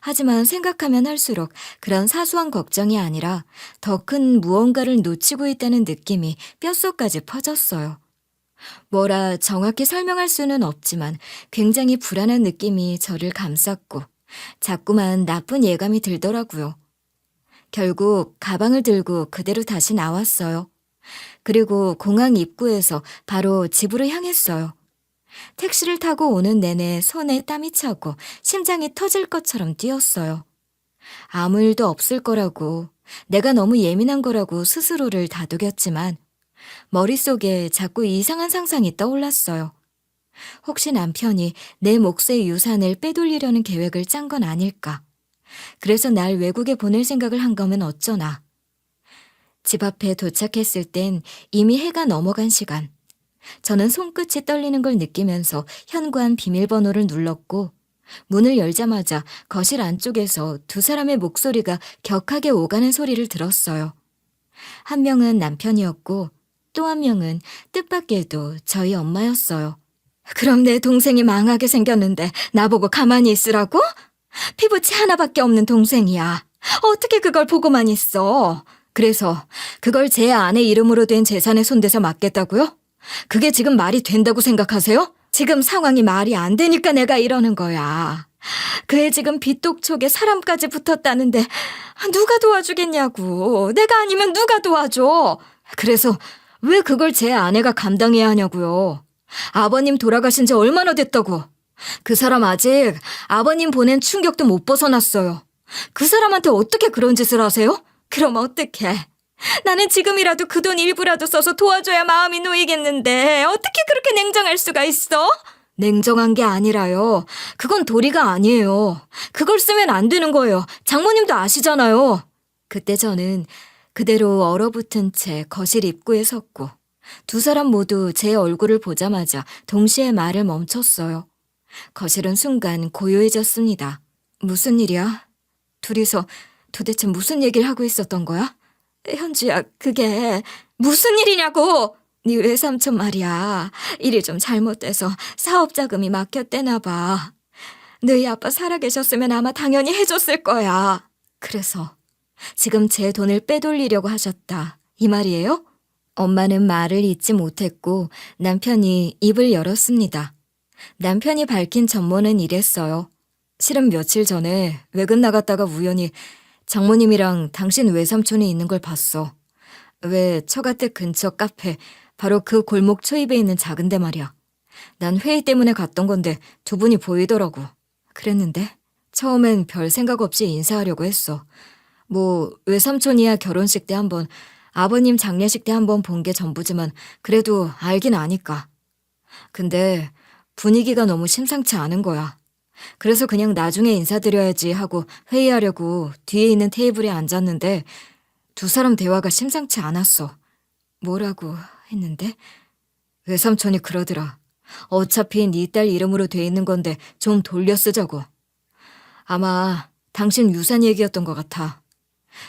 하지만 생각하면 할수록 그런 사소한 걱정이 아니라 더 큰 무언가를 놓치고 있다는 느낌이 뼛속까지 퍼졌어요. 뭐라 정확히 설명할 수는 없지만 굉장히 불안한 느낌이 저를 감쌌고 자꾸만 나쁜 예감이 들더라고요. 결국 가방을 들고 그대로 다시 나왔어요. 그리고 공항 입구에서 바로 집으로 향했어요. 택시를 타고 오는 내내 손에 땀이 차고 심장이 터질 것처럼 뛰었어요. 아무 일도 없을 거라고, 내가 너무 예민한 거라고 스스로를 다독였지만 머릿속에 자꾸 이상한 상상이 떠올랐어요. 혹시 남편이 내 몫의 유산을 빼돌리려는 계획을 짠 건 아닐까? 그래서 날 외국에 보낼 생각을 한 거면 어쩌나. 집 앞에 도착했을 땐 이미 해가 넘어간 시간. 저는 손끝이 떨리는 걸 느끼면서 현관 비밀번호를 눌렀고 문을 열자마자 거실 안쪽에서 두 사람의 목소리가 격하게 오가는 소리를 들었어요. 한 명은 남편이었고 또 한 명은 뜻밖에도 저희 엄마였어요. 그럼 내 동생이 망하게 생겼는데 나보고 가만히 있으라고? 피부치 하나밖에 없는 동생이야. 어떻게 그걸 보고만 있어? 그래서 그걸 제 아내 이름으로 된 재산에 손대서 맡겠다고요? 그게 지금 말이 된다고 생각하세요? 지금 상황이 말이 안 되니까 내가 이러는 거야. 그 애 지금 빚독촉에 사람까지 붙었다는데 누가 도와주겠냐고. 내가 아니면 누가 도와줘. 그래서 왜 그걸 제 아내가 감당해야 하냐고요. 아버님 돌아가신 지 얼마나 됐다고. 그 사람 아직 아버님 보낸 충격도 못 벗어났어요. 그 사람한테 어떻게 그런 짓을 하세요? 그럼 어떡해. 나는 지금이라도 그 돈 일부라도 써서 도와줘야 마음이 놓이겠는데 어떻게 그렇게 냉정할 수가 있어? 냉정한 게 아니라요. 그건 도리가 아니에요. 그걸 쓰면 안 되는 거예요. 장모님도 아시잖아요. 그때 저는 그대로 얼어붙은 채 거실 입구에 섰고 두 사람 모두 제 얼굴을 보자마자 동시에 말을 멈췄어요. 거실은 순간 고요해졌습니다. 무슨 일이야? 둘이서 도대체 무슨 얘기를 하고 있었던 거야? 현주야, 그게 무슨 일이냐고! 네 외삼촌 말이야. 일이 좀 잘못돼서 사업 자금이 막혔대나 봐. 너희 아빠 살아계셨으면 아마 당연히 해줬을 거야. 그래서 지금 제 돈을 빼돌리려고 하셨다. 이 말이에요? 엄마는 말을 잇지 못했고 남편이 입을 열었습니다. 남편이 밝힌 전모는 이랬어요. 실은 며칠 전에 외근 나갔다가 우연히 장모님이랑 당신 외삼촌이 있는 걸 봤어. 왜 처가댁 근처 카페, 바로 그 골목 초입에 있는 작은 데 말이야. 난 회의 때문에 갔던 건데 두 분이 보이더라고. 그랬는데 처음엔 별 생각 없이 인사하려고 했어. 뭐 외삼촌이야 결혼식 때 한 번, 아버님 장례식 때 한 번 본 게 전부지만 그래도 알긴 아니까. 근데 분위기가 너무 심상치 않은 거야. 그래서 그냥 나중에 인사드려야지 하고 회의하려고 뒤에 있는 테이블에 앉았는데 두 사람 대화가 심상치 않았어. 뭐라고 했는데? 외삼촌이 그러더라. 어차피 네 딸 이름으로 돼 있는 건데 좀 돌려 쓰자고. 아마 당신 유산 얘기였던 것 같아.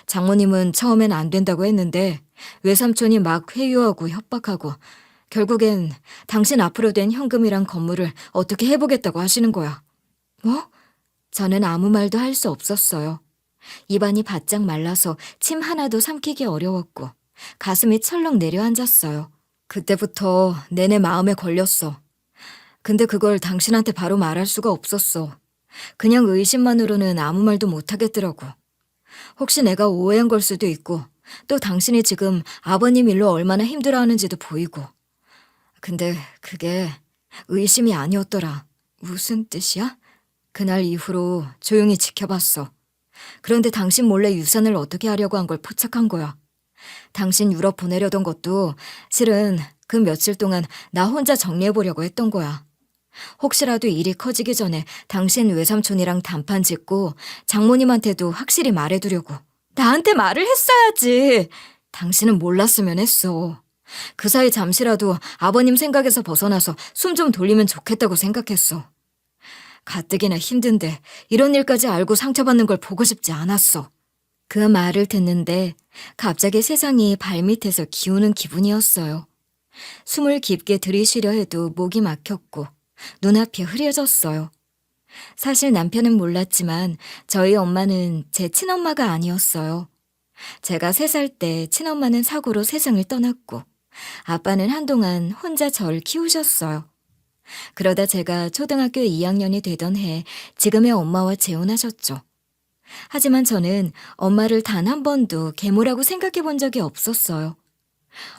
장모님은 처음엔 안 된다고 했는데 외삼촌이 막 회유하고 협박하고 결국엔 당신 앞으로 된 현금이랑 건물을 어떻게 해보겠다고 하시는 거야. 뭐? 저는 아무 말도 할 수 없었어요. 입안이 바짝 말라서 침 하나도 삼키기 어려웠고 가슴이 철렁 내려앉았어요. 그때부터 내내 마음에 걸렸어. 근데 그걸 당신한테 바로 말할 수가 없었어. 그냥 의심만으로는 아무 말도 못하겠더라고. 혹시 내가 오해한 걸 수도 있고 또 당신이 지금 아버님 일로 얼마나 힘들어하는지도 보이고. 근데 그게 의심이 아니었더라. 무슨 뜻이야? 그날 이후로 조용히 지켜봤어. 그런데 당신 몰래 유산을 어떻게 하려고 한 걸 포착한 거야. 당신 유럽 보내려던 것도 실은 그 며칠 동안 나 혼자 정리해보려고 했던 거야. 혹시라도 일이 커지기 전에 당신 외삼촌이랑 단판 짓고 장모님한테도 확실히 말해두려고. 나한테 말을 했어야지. 당신은 몰랐으면 했어. 그 사이 잠시라도 아버님 생각에서 벗어나서 숨 좀 돌리면 좋겠다고 생각했어. 가뜩이나 힘든데 이런 일까지 알고 상처받는 걸 보고 싶지 않았어. 그 말을 듣는데 갑자기 세상이 발밑에서 기우는 기분이었어요. 숨을 깊게 들이쉬려 해도 목이 막혔고 눈앞이 흐려졌어요. 사실 남편은 몰랐지만 저희 엄마는 제 친엄마가 아니었어요. 제가 3살 때 친엄마는 사고로 세상을 떠났고 아빠는 한동안 혼자 절 키우셨어요. 그러다 제가 초등학교 2학년이 되던 해 지금의 엄마와 재혼하셨죠. 하지만 저는 엄마를 단 한 번도 계모라고 생각해 본 적이 없었어요.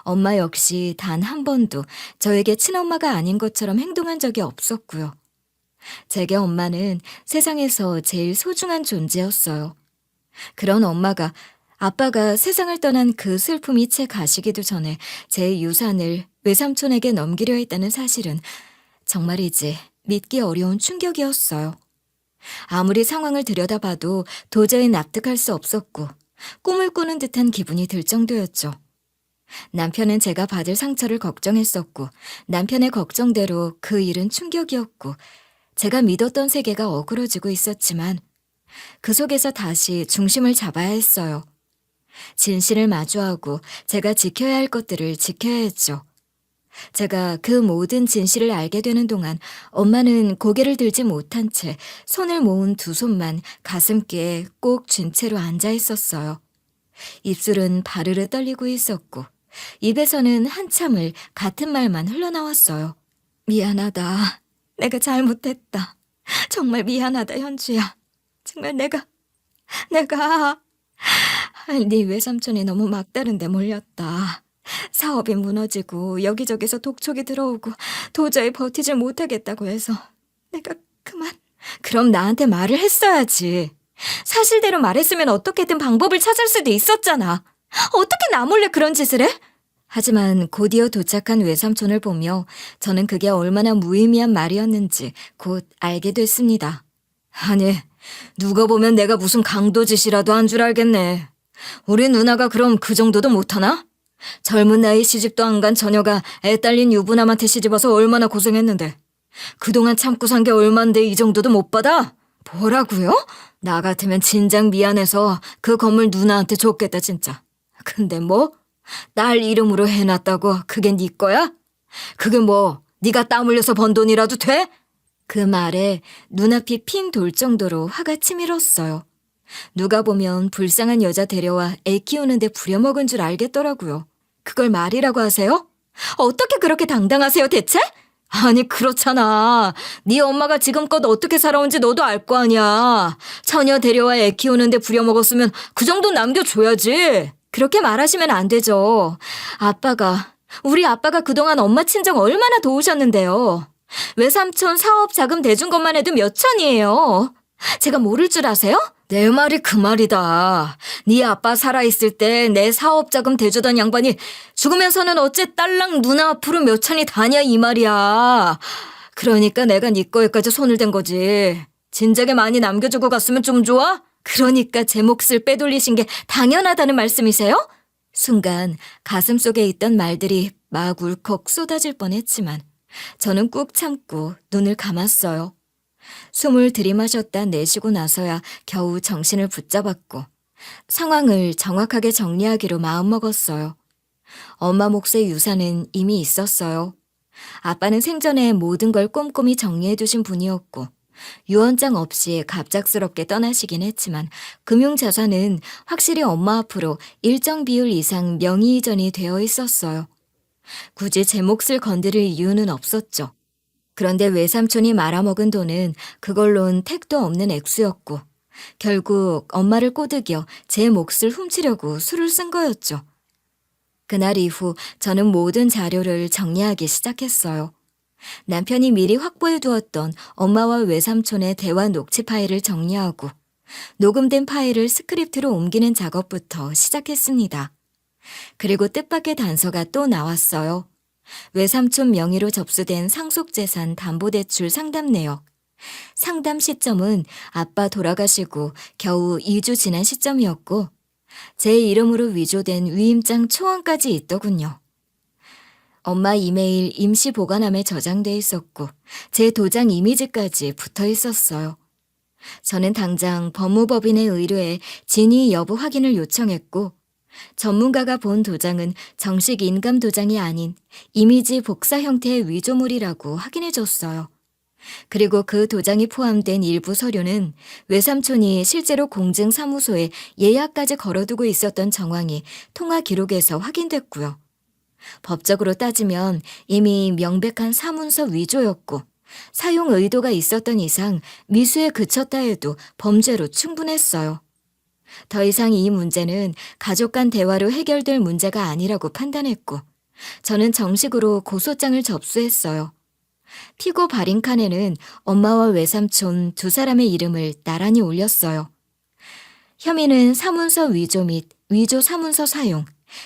엄마 역시 단 한 번도 저에게 친엄마가 아닌 것처럼 행동한 적이 없었고요. 제게 엄마는 세상에서 제일 소중한 존재였어요. 그런 엄마가 아빠가 세상을 떠난 그 슬픔이 채 가시기도 전에 제 유산을 외삼촌에게 넘기려 했다는 사실은 정말이지 믿기 어려운 충격이었어요. 아무리 상황을 들여다봐도 도저히 납득할 수 없었고 꿈을 꾸는 듯한 기분이 들 정도였죠. 남편은 제가 받을 상처를 걱정했었고 남편의 걱정대로 그 일은 충격이었고 제가 믿었던 세계가 어그러지고 있었지만 그 속에서 다시 중심을 잡아야 했어요. 진실을 마주하고 제가 지켜야 할 것들을 지켜야 했죠. 제가 그 모든 진실을 알게 되는 동안 엄마는 고개를 들지 못한 채 손을 모은 두 손만 가슴께에 꼭 쥔 채로 앉아 있었어요. 입술은 바르르 떨리고 있었고 입에서는 한참을 같은 말만 흘러나왔어요. 미안하다. 내가 잘못했다. 정말 미안하다, 현주야. 정말 내가 네 외삼촌이 너무 막다른데 몰렸다. 사업이 무너지고 여기저기서 독촉이 들어오고 도저히 버티질 못하겠다고 해서 내가 그만. 그럼 나한테 말을 했어야지. 사실대로 말했으면 어떻게든 방법을 찾을 수도 있었잖아. 어떻게 나 몰래 그런 짓을 해? 하지만 곧이어 도착한 외삼촌을 보며 저는 그게 얼마나 무의미한 말이었는지 곧 알게 됐습니다. 아니, 누가 보면 내가 무슨 강도짓이라도 한 줄 알겠네. 우리 누나가 그럼 그 정도도 못하나? 젊은 나이 시집도 안 간 처녀가 애 딸린 유부남한테 시집와서 얼마나 고생했는데 그동안 참고 산 게 얼만데 이 정도도 못 받아? 뭐라고요? 나 같으면 진작 미안해서 그 건물 누나한테 줬겠다 진짜. 근데 뭐? 딸 이름으로 해놨다고 그게 네 거야? 그게 뭐 네가 땀 흘려서 번 돈이라도 돼? 그 말에 눈앞이 핑 돌 정도로 화가 치밀었어요. 누가 보면 불쌍한 여자 데려와 애 키우는데 부려먹은 줄 알겠더라고요. 그걸 말이라고 하세요? 어떻게 그렇게 당당하세요 대체? 아니 그렇잖아. 네 엄마가 지금껏 어떻게 살아온지 너도 알 거 아니야. 처녀 데려와 애 키우는데 부려먹었으면 그 정도 남겨줘야지. 그렇게 말하시면 안 되죠. 우리 아빠가 그동안 엄마 친정 얼마나 도우셨는데요. 외삼촌 사업 자금 대준 것만 해도 몇 천이에요. 제가 모를 줄 아세요? 내 말이 그 말이다. 네 아빠 살아있을 때 내 사업 자금 대주던 양반이 죽으면서는 어째 딸랑 누나 앞으로 몇 천이 다냐 이 말이야. 그러니까 내가 네 거에까지 손을 댄 거지. 진작에 많이 남겨주고 갔으면 좀 좋아? 그러니까 제 몫을 빼돌리신 게 당연하다는 말씀이세요? 순간 가슴속에 있던 말들이 막 울컥 쏟아질 뻔했지만 저는 꾹 참고 눈을 감았어요. 숨을 들이마셨다 내쉬고 나서야 겨우 정신을 붙잡았고 상황을 정확하게 정리하기로 마음먹었어요. 엄마 몫의 유산은 이미 있었어요. 아빠는 생전에 모든 걸 꼼꼼히 정리해두신 분이었고 유언장 없이 갑작스럽게 떠나시긴 했지만 금융자산은 확실히 엄마 앞으로 일정 비율 이상 명의 이전이 되어 있었어요. 굳이 제 몫을 건드릴 이유는 없었죠. 그런데 외삼촌이 말아먹은 돈은 그걸론 택도 없는 액수였고 결국 엄마를 꼬드겨 제 몫을 훔치려고 수를 쓴 거였죠. 그날 이후 저는 모든 자료를 정리하기 시작했어요. 남편이 미리 확보해 두었던 엄마와 외삼촌의 대화 녹취 파일을 정리하고 녹음된 파일을 스크립트로 옮기는 작업부터 시작했습니다. 그리고 뜻밖의 단서가 또 나왔어요. 외삼촌 명의로 접수된 상속재산 담보대출 상담 내역. 상담 시점은 아빠 돌아가시고 겨우 2주 지난 시점이었고 제 이름으로 위조된 위임장 초안까지 있더군요. 엄마 이메일 임시 보관함에 저장돼 있었고 제 도장 이미지까지 붙어 있었어요. 저는 당장 법무법인에 의뢰해 진위 여부 확인을 요청했고 전문가가 본 도장은 정식 인감 도장이 아닌 이미지 복사 형태의 위조물이라고 확인해줬어요. 그리고 그 도장이 포함된 일부 서류는 외삼촌이 실제로 공증사무소에 예약까지 걸어두고 있었던 정황이 통화 기록에서 확인됐고요. 법적으로 따지면 이미 명백한 사문서 위조였고 사용 의도가 있었던 이상 미수에 그쳤다 해도 범죄로 충분했어요. 더 이상 이 문제는 가족 간 대화로 해결될 문제가 아니라고 판단했고 저는 정식으로 고소장을 접수했어요. 피고 발인 칸에는 엄마와 외삼촌 두 사람의 이름을 나란히 올렸어요. 혐의는 사문서 위조 및 위조 사문서 사용,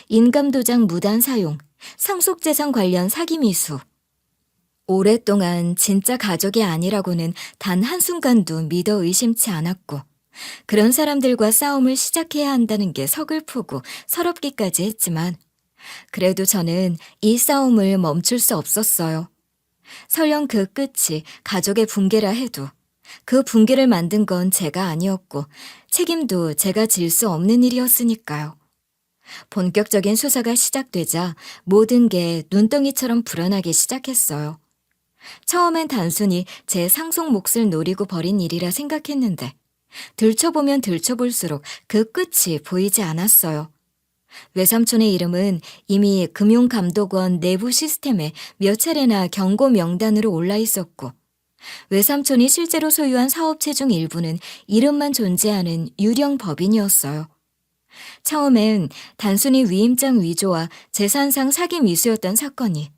인감도장 무단 사용, 상속재산 관련 사기 미수. 오랫동안 진짜 가족이 아니라고는 단 한순간도 믿어 의심치 않았고, 그런 사람들과 싸움을 시작해야 한다는 게 서글프고 서럽기까지 했지만, 그래도 저는 이 싸움을 멈출 수 없었어요. 설령 그 끝이 가족의 붕괴라 해도 그 붕괴를 만든 건 제가 아니었고 책임도 제가 질 수 없는 일이었으니까요. 본격적인 수사가 시작되자 모든 게 눈덩이처럼 불어나기 시작했어요. 처음엔 단순히 제 상속 몫을 노리고 벌인 일이라 생각했는데 들춰보면 들춰볼수록 그 끝이 보이지 않았어요. 외삼촌의 이름은 이미 금융감독원 내부 시스템에 몇 차례나 경고 명단으로 올라 있었고, 외삼촌이 실제로 소유한 사업체 중 일부는 이름만 존재하는 유령 법인이었어요. 처음엔 단순히 위임장 위조와 재산상 사기 미수였던 사건이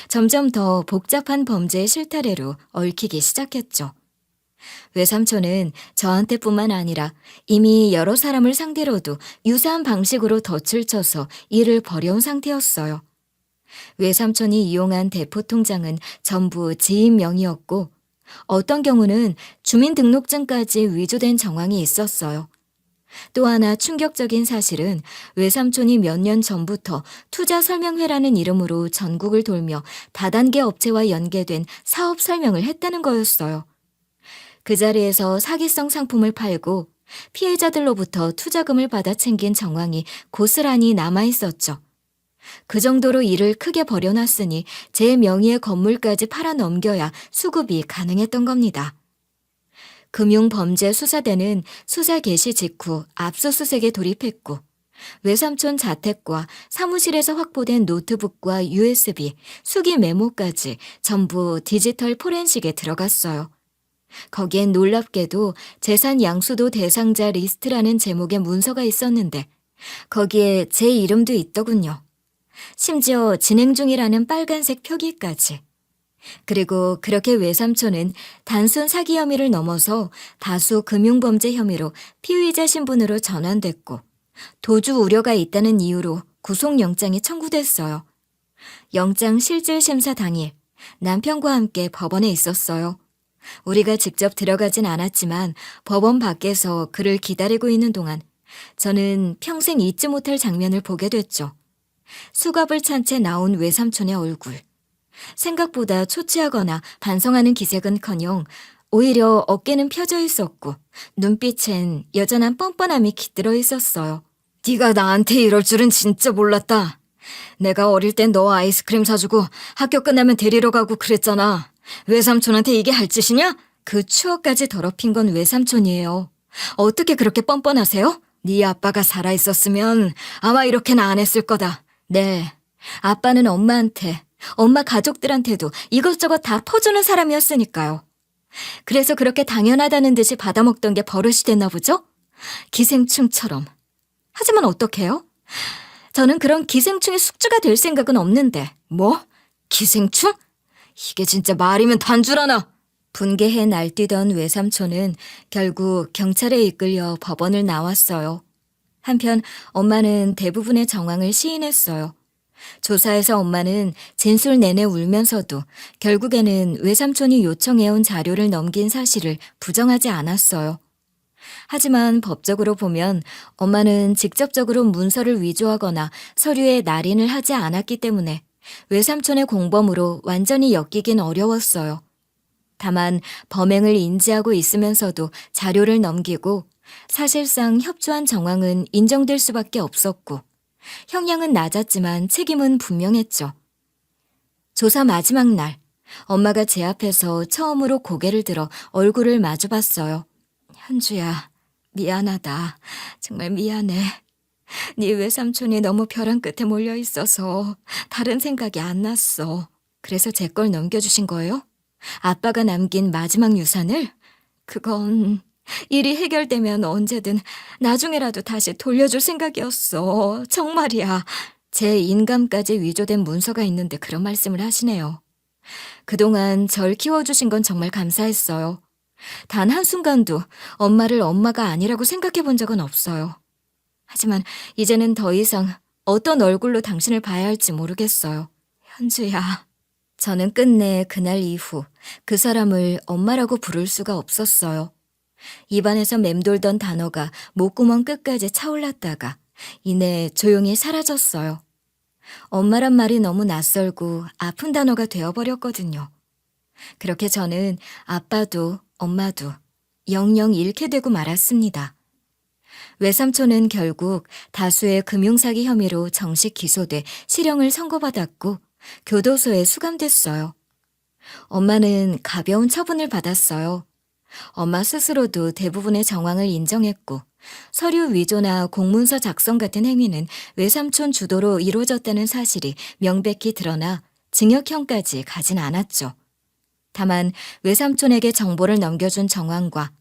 점점 더 복잡한 범죄의 실타래로 얽히기 시작했죠. 외삼촌은 저한테뿐만 아니라 이미 여러 사람을 상대로도 유사한 방식으로 덫을 쳐서 일을 벌여온 상태였어요. 외삼촌이 이용한 대포통장은 전부 지인 명의였고 어떤 경우는 주민등록증까지 위조된 정황이 있었어요. 또 하나 충격적인 사실은 외삼촌이 몇 년 전부터 투자설명회라는 이름으로 전국을 돌며 다단계 업체와 연계된 사업 설명을 했다는 거였어요. 그 자리에서 사기성 상품을 팔고 피해자들로부터 투자금을 받아 챙긴 정황이 고스란히 남아있었죠. 그 정도로 일을 크게 벌여놨으니 제 명의의 건물까지 팔아 넘겨야 수급이 가능했던 겁니다. 금융범죄수사대는 수사 개시 직후 압수수색에 돌입했고 외삼촌 자택과 사무실에서 확보된 노트북과 USB, 수기 메모까지 전부 디지털 포렌식에 들어갔어요. 거기엔 놀랍게도 재산 양수도 대상자 리스트라는 제목의 문서가 있었는데 거기에 제 이름도 있더군요. 심지어 진행 중이라는 빨간색 표기까지. 그리고 그렇게 외삼촌은 단순 사기 혐의를 넘어서 다수 금융범죄 혐의로 피의자 신분으로 전환됐고 도주 우려가 있다는 이유로 구속영장이 청구됐어요. 영장 실질 심사 당일 남편과 함께 법원에 있었어요. 우리가 직접 들어가진 않았지만 법원 밖에서 그를 기다리고 있는 동안 저는 평생 잊지 못할 장면을 보게 됐죠. 수갑을 찬 채 나온 외삼촌의 얼굴. 생각보다 초췌하거나 반성하는 기색은커녕 오히려 어깨는 펴져 있었고 눈빛엔 여전한 뻔뻔함이 깃들어 있었어요. 네가 나한테 이럴 줄은 진짜 몰랐다. 내가 어릴 땐 너 아이스크림 사주고 학교 끝나면 데리러 가고 그랬잖아. 외삼촌한테 이게 할 짓이냐? 그 추억까지 더럽힌 건 외삼촌이에요. 어떻게 그렇게 뻔뻔하세요? 네 아빠가 살아있었으면 아마 이렇게는 안 했을 거다. 네, 아빠는 엄마한테, 엄마 가족들한테도 이것저것 다 퍼주는 사람이었으니까요. 그래서 그렇게 당연하다는 듯이 받아먹던 게 버릇이 됐나 보죠? 기생충처럼. 하지만 어떡해요? 저는 그런 기생충의 숙주가 될 생각은 없는데. 뭐? 기생충? 이게 진짜 말이면 단줄 하나. 분개해 날뛰던 외삼촌은 결국 경찰에 이끌려 법원을 나왔어요. 한편 엄마는 대부분의 정황을 시인했어요. 조사에서 엄마는 진술 내내 울면서도 결국에는 외삼촌이 요청해온 자료를 넘긴 사실을 부정하지 않았어요. 하지만 법적으로 보면 엄마는 직접적으로 문서를 위조하거나 서류에 날인을 하지 않았기 때문에 외삼촌의 공범으로 완전히 엮이긴 어려웠어요. 다만 범행을 인지하고 있으면서도 자료를 넘기고 사실상 협조한 정황은 인정될 수밖에 없었고 형량은 낮았지만 책임은 분명했죠. 조사 마지막 날, 엄마가 제 앞에서 처음으로 고개를 들어 얼굴을 마주봤어요. 현주야, 미안하다. 정말 미안해. 네 외삼촌이 너무 벼랑 끝에 몰려 있어서 다른 생각이 안 났어. 그래서 제 걸 넘겨주신 거예요? 아빠가 남긴 마지막 유산을? 그건 일이 해결되면 언제든 나중에라도 다시 돌려줄 생각이었어. 정말이야. 제 인감까지 위조된 문서가 있는데 그런 말씀을 하시네요. 그동안 절 키워주신 건 정말 감사했어요. 단 한순간도 엄마를 엄마가 아니라고 생각해 본 적은 없어요. 하지만 이제는 더 이상 어떤 얼굴로 당신을 봐야 할지 모르겠어요. 현주야, 저는 끝내 그날 이후 그 사람을 엄마라고 부를 수가 없었어요. 입안에서 맴돌던 단어가 목구멍 끝까지 차올랐다가 이내 조용히 사라졌어요. 엄마란 말이 너무 낯설고 아픈 단어가 되어버렸거든요. 그렇게 저는 아빠도 엄마도 영영 잃게 되고 말았습니다. 외삼촌은 결국 다수의 금융사기 혐의로 정식 기소돼 실형을 선고받았고 교도소에 수감됐어요. 엄마는 가벼운 처분을 받았어요. 엄마 스스로도 대부분의 정황을 인정했고 서류 위조나 공문서 작성 같은 행위는 외삼촌 주도로 이루어졌다는 사실이 명백히 드러나 징역형까지 가진 않았죠. 다만 외삼촌에게 정보를 넘겨준 정황과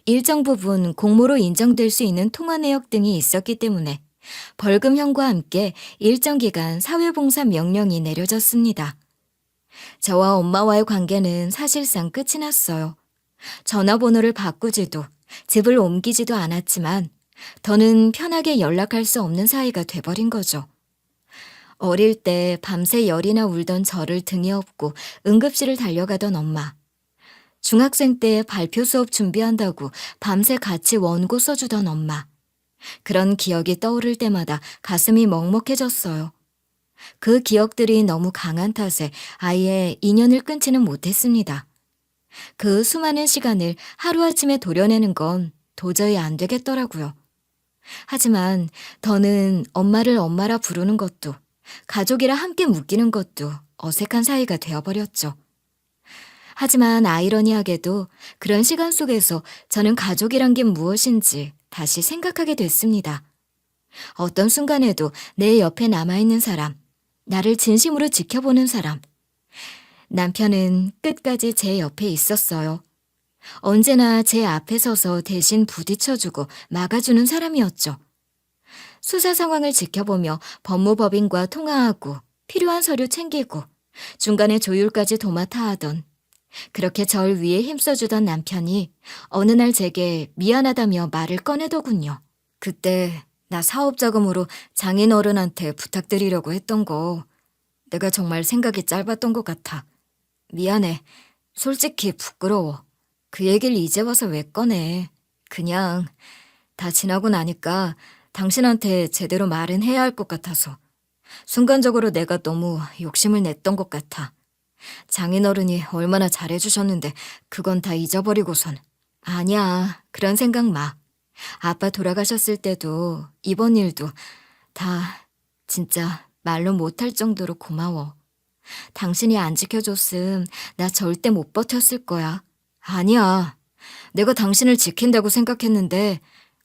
일정 부분 공모로 인정될 수 있는 통화 내역 등이 있었기 때문에 벌금형과 함께 일정 기간 사회봉사 명령이 내려졌습니다. 저와 엄마와의 관계는 사실상 끝이 났어요. 전화번호를 바꾸지도 집을 옮기지도 않았지만 더는 편하게 연락할 수 없는 사이가 돼버린 거죠. 어릴 때 밤새 열이나 울던 저를 등에 업고 응급실을 달려가던 엄마. 중학생 때 발표 수업 준비한다고 밤새 같이 원고 써주던 엄마. 그런 기억이 떠오를 때마다 가슴이 먹먹해졌어요. 그 기억들이 너무 강한 탓에 아예 인연을 끊지는 못했습니다. 그 수많은 시간을 하루아침에 도려내는 건 도저히 안 되겠더라고요. 하지만 더는 엄마를 엄마라 부르는 것도 가족이라 함께 묶이는 것도 어색한 사이가 되어버렸죠. 하지만 아이러니하게도 그런 시간 속에서 저는 가족이란 게 무엇인지 다시 생각하게 됐습니다. 어떤 순간에도 내 옆에 남아있는 사람, 나를 진심으로 지켜보는 사람. 남편은 끝까지 제 옆에 있었어요. 언제나 제 앞에 서서 대신 부딪혀주고 막아주는 사람이었죠. 수사 상황을 지켜보며 법무법인과 통화하고 필요한 서류 챙기고 중간에 조율까지 도맡아 하던 그렇게 절 위해 힘써주던 남편이 어느 날 제게 미안하다며 말을 꺼내더군요. 그때 나 사업 자금으로 장인 어른한테 부탁드리려고 했던 거 내가 정말 생각이 짧았던 것 같아. 미안해. 솔직히 부끄러워. 그 얘기를 이제 와서 왜 꺼내. 그냥 다 지나고 나니까 당신한테 제대로 말은 해야 할 것 같아서. 순간적으로 내가 너무 욕심을 냈던 것 같아. 장인어른이 얼마나 잘해주셨는데 그건 다 잊어버리고선. 아니야, 그런 생각 마. 아빠 돌아가셨을 때도 이번 일도 다 진짜 말로 못할 정도로 고마워. 당신이 안 지켜줬음 나 절대 못 버텼을 거야. 아니야, 내가 당신을 지킨다고 생각했는데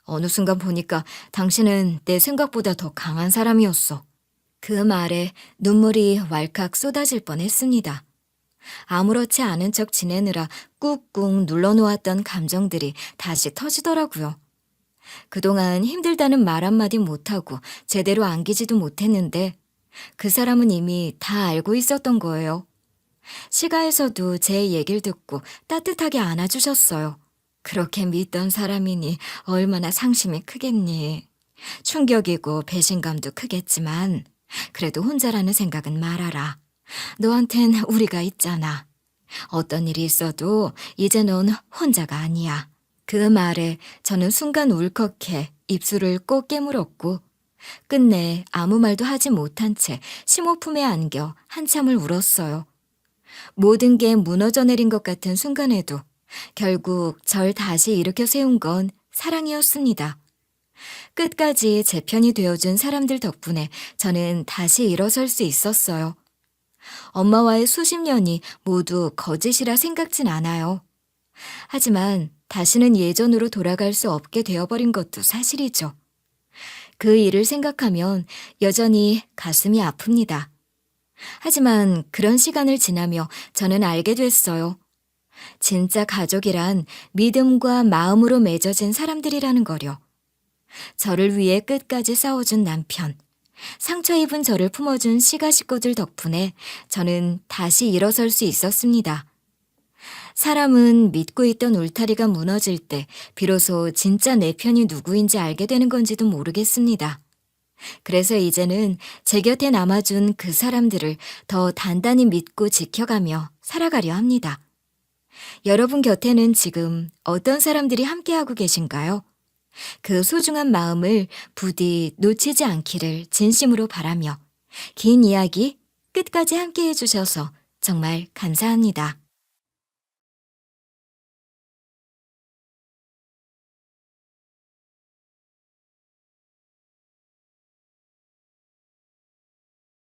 어느 순간 보니까 당신은 내 생각보다 더 강한 사람이었어. 그 말에 눈물이 왈칵 쏟아질 뻔했습니다. 아무렇지 않은 척 지내느라 꾹꾹 눌러놓았던 감정들이 다시 터지더라고요. 그동안 힘들다는 말 한마디 못하고 제대로 안기지도 못했는데 그 사람은 이미 다 알고 있었던 거예요. 시가에서도 제 얘기를 듣고 따뜻하게 안아주셨어요. 그렇게 믿던 사람이니 얼마나 상심이 크겠니. 충격이고 배신감도 크겠지만 그래도 혼자라는 생각은 말아라. 너한텐 우리가 있잖아. 어떤 일이 있어도 이제 넌 혼자가 아니야. 그 말에 저는 순간 울컥해 입술을 꼭 깨물었고 끝내 아무 말도 하지 못한 채 심호품에 안겨 한참을 울었어요. 모든 게 무너져 내린 것 같은 순간에도 결국 절 다시 일으켜 세운 건 사랑이었습니다. 끝까지 제 편이 되어준 사람들 덕분에 저는 다시 일어설 수 있었어요. 엄마와의 수십 년이 모두 거짓이라 생각진 않아요. 하지만 다시는 예전으로 돌아갈 수 없게 되어버린 것도 사실이죠. 그 일을 생각하면 여전히 가슴이 아픕니다. 하지만 그런 시간을 지나며 저는 알게 됐어요. 진짜 가족이란 믿음과 마음으로 맺어진 사람들이라는 거려. 저를 위해 끝까지 싸워준 남편, 상처 입은 저를 품어준 시가 식구들 덕분에 저는 다시 일어설 수 있었습니다. 사람은 믿고 있던 울타리가 무너질 때 비로소 진짜 내 편이 누구인지 알게 되는 건지도 모르겠습니다. 그래서 이제는 제 곁에 남아준 그 사람들을 더 단단히 믿고 지켜가며 살아가려 합니다. 여러분 곁에는 지금 어떤 사람들이 함께하고 계신가요? 그 소중한 마음을 부디 놓치지 않기를 진심으로 바라며 긴 이야기 끝까지 함께 해주셔서 정말 감사합니다.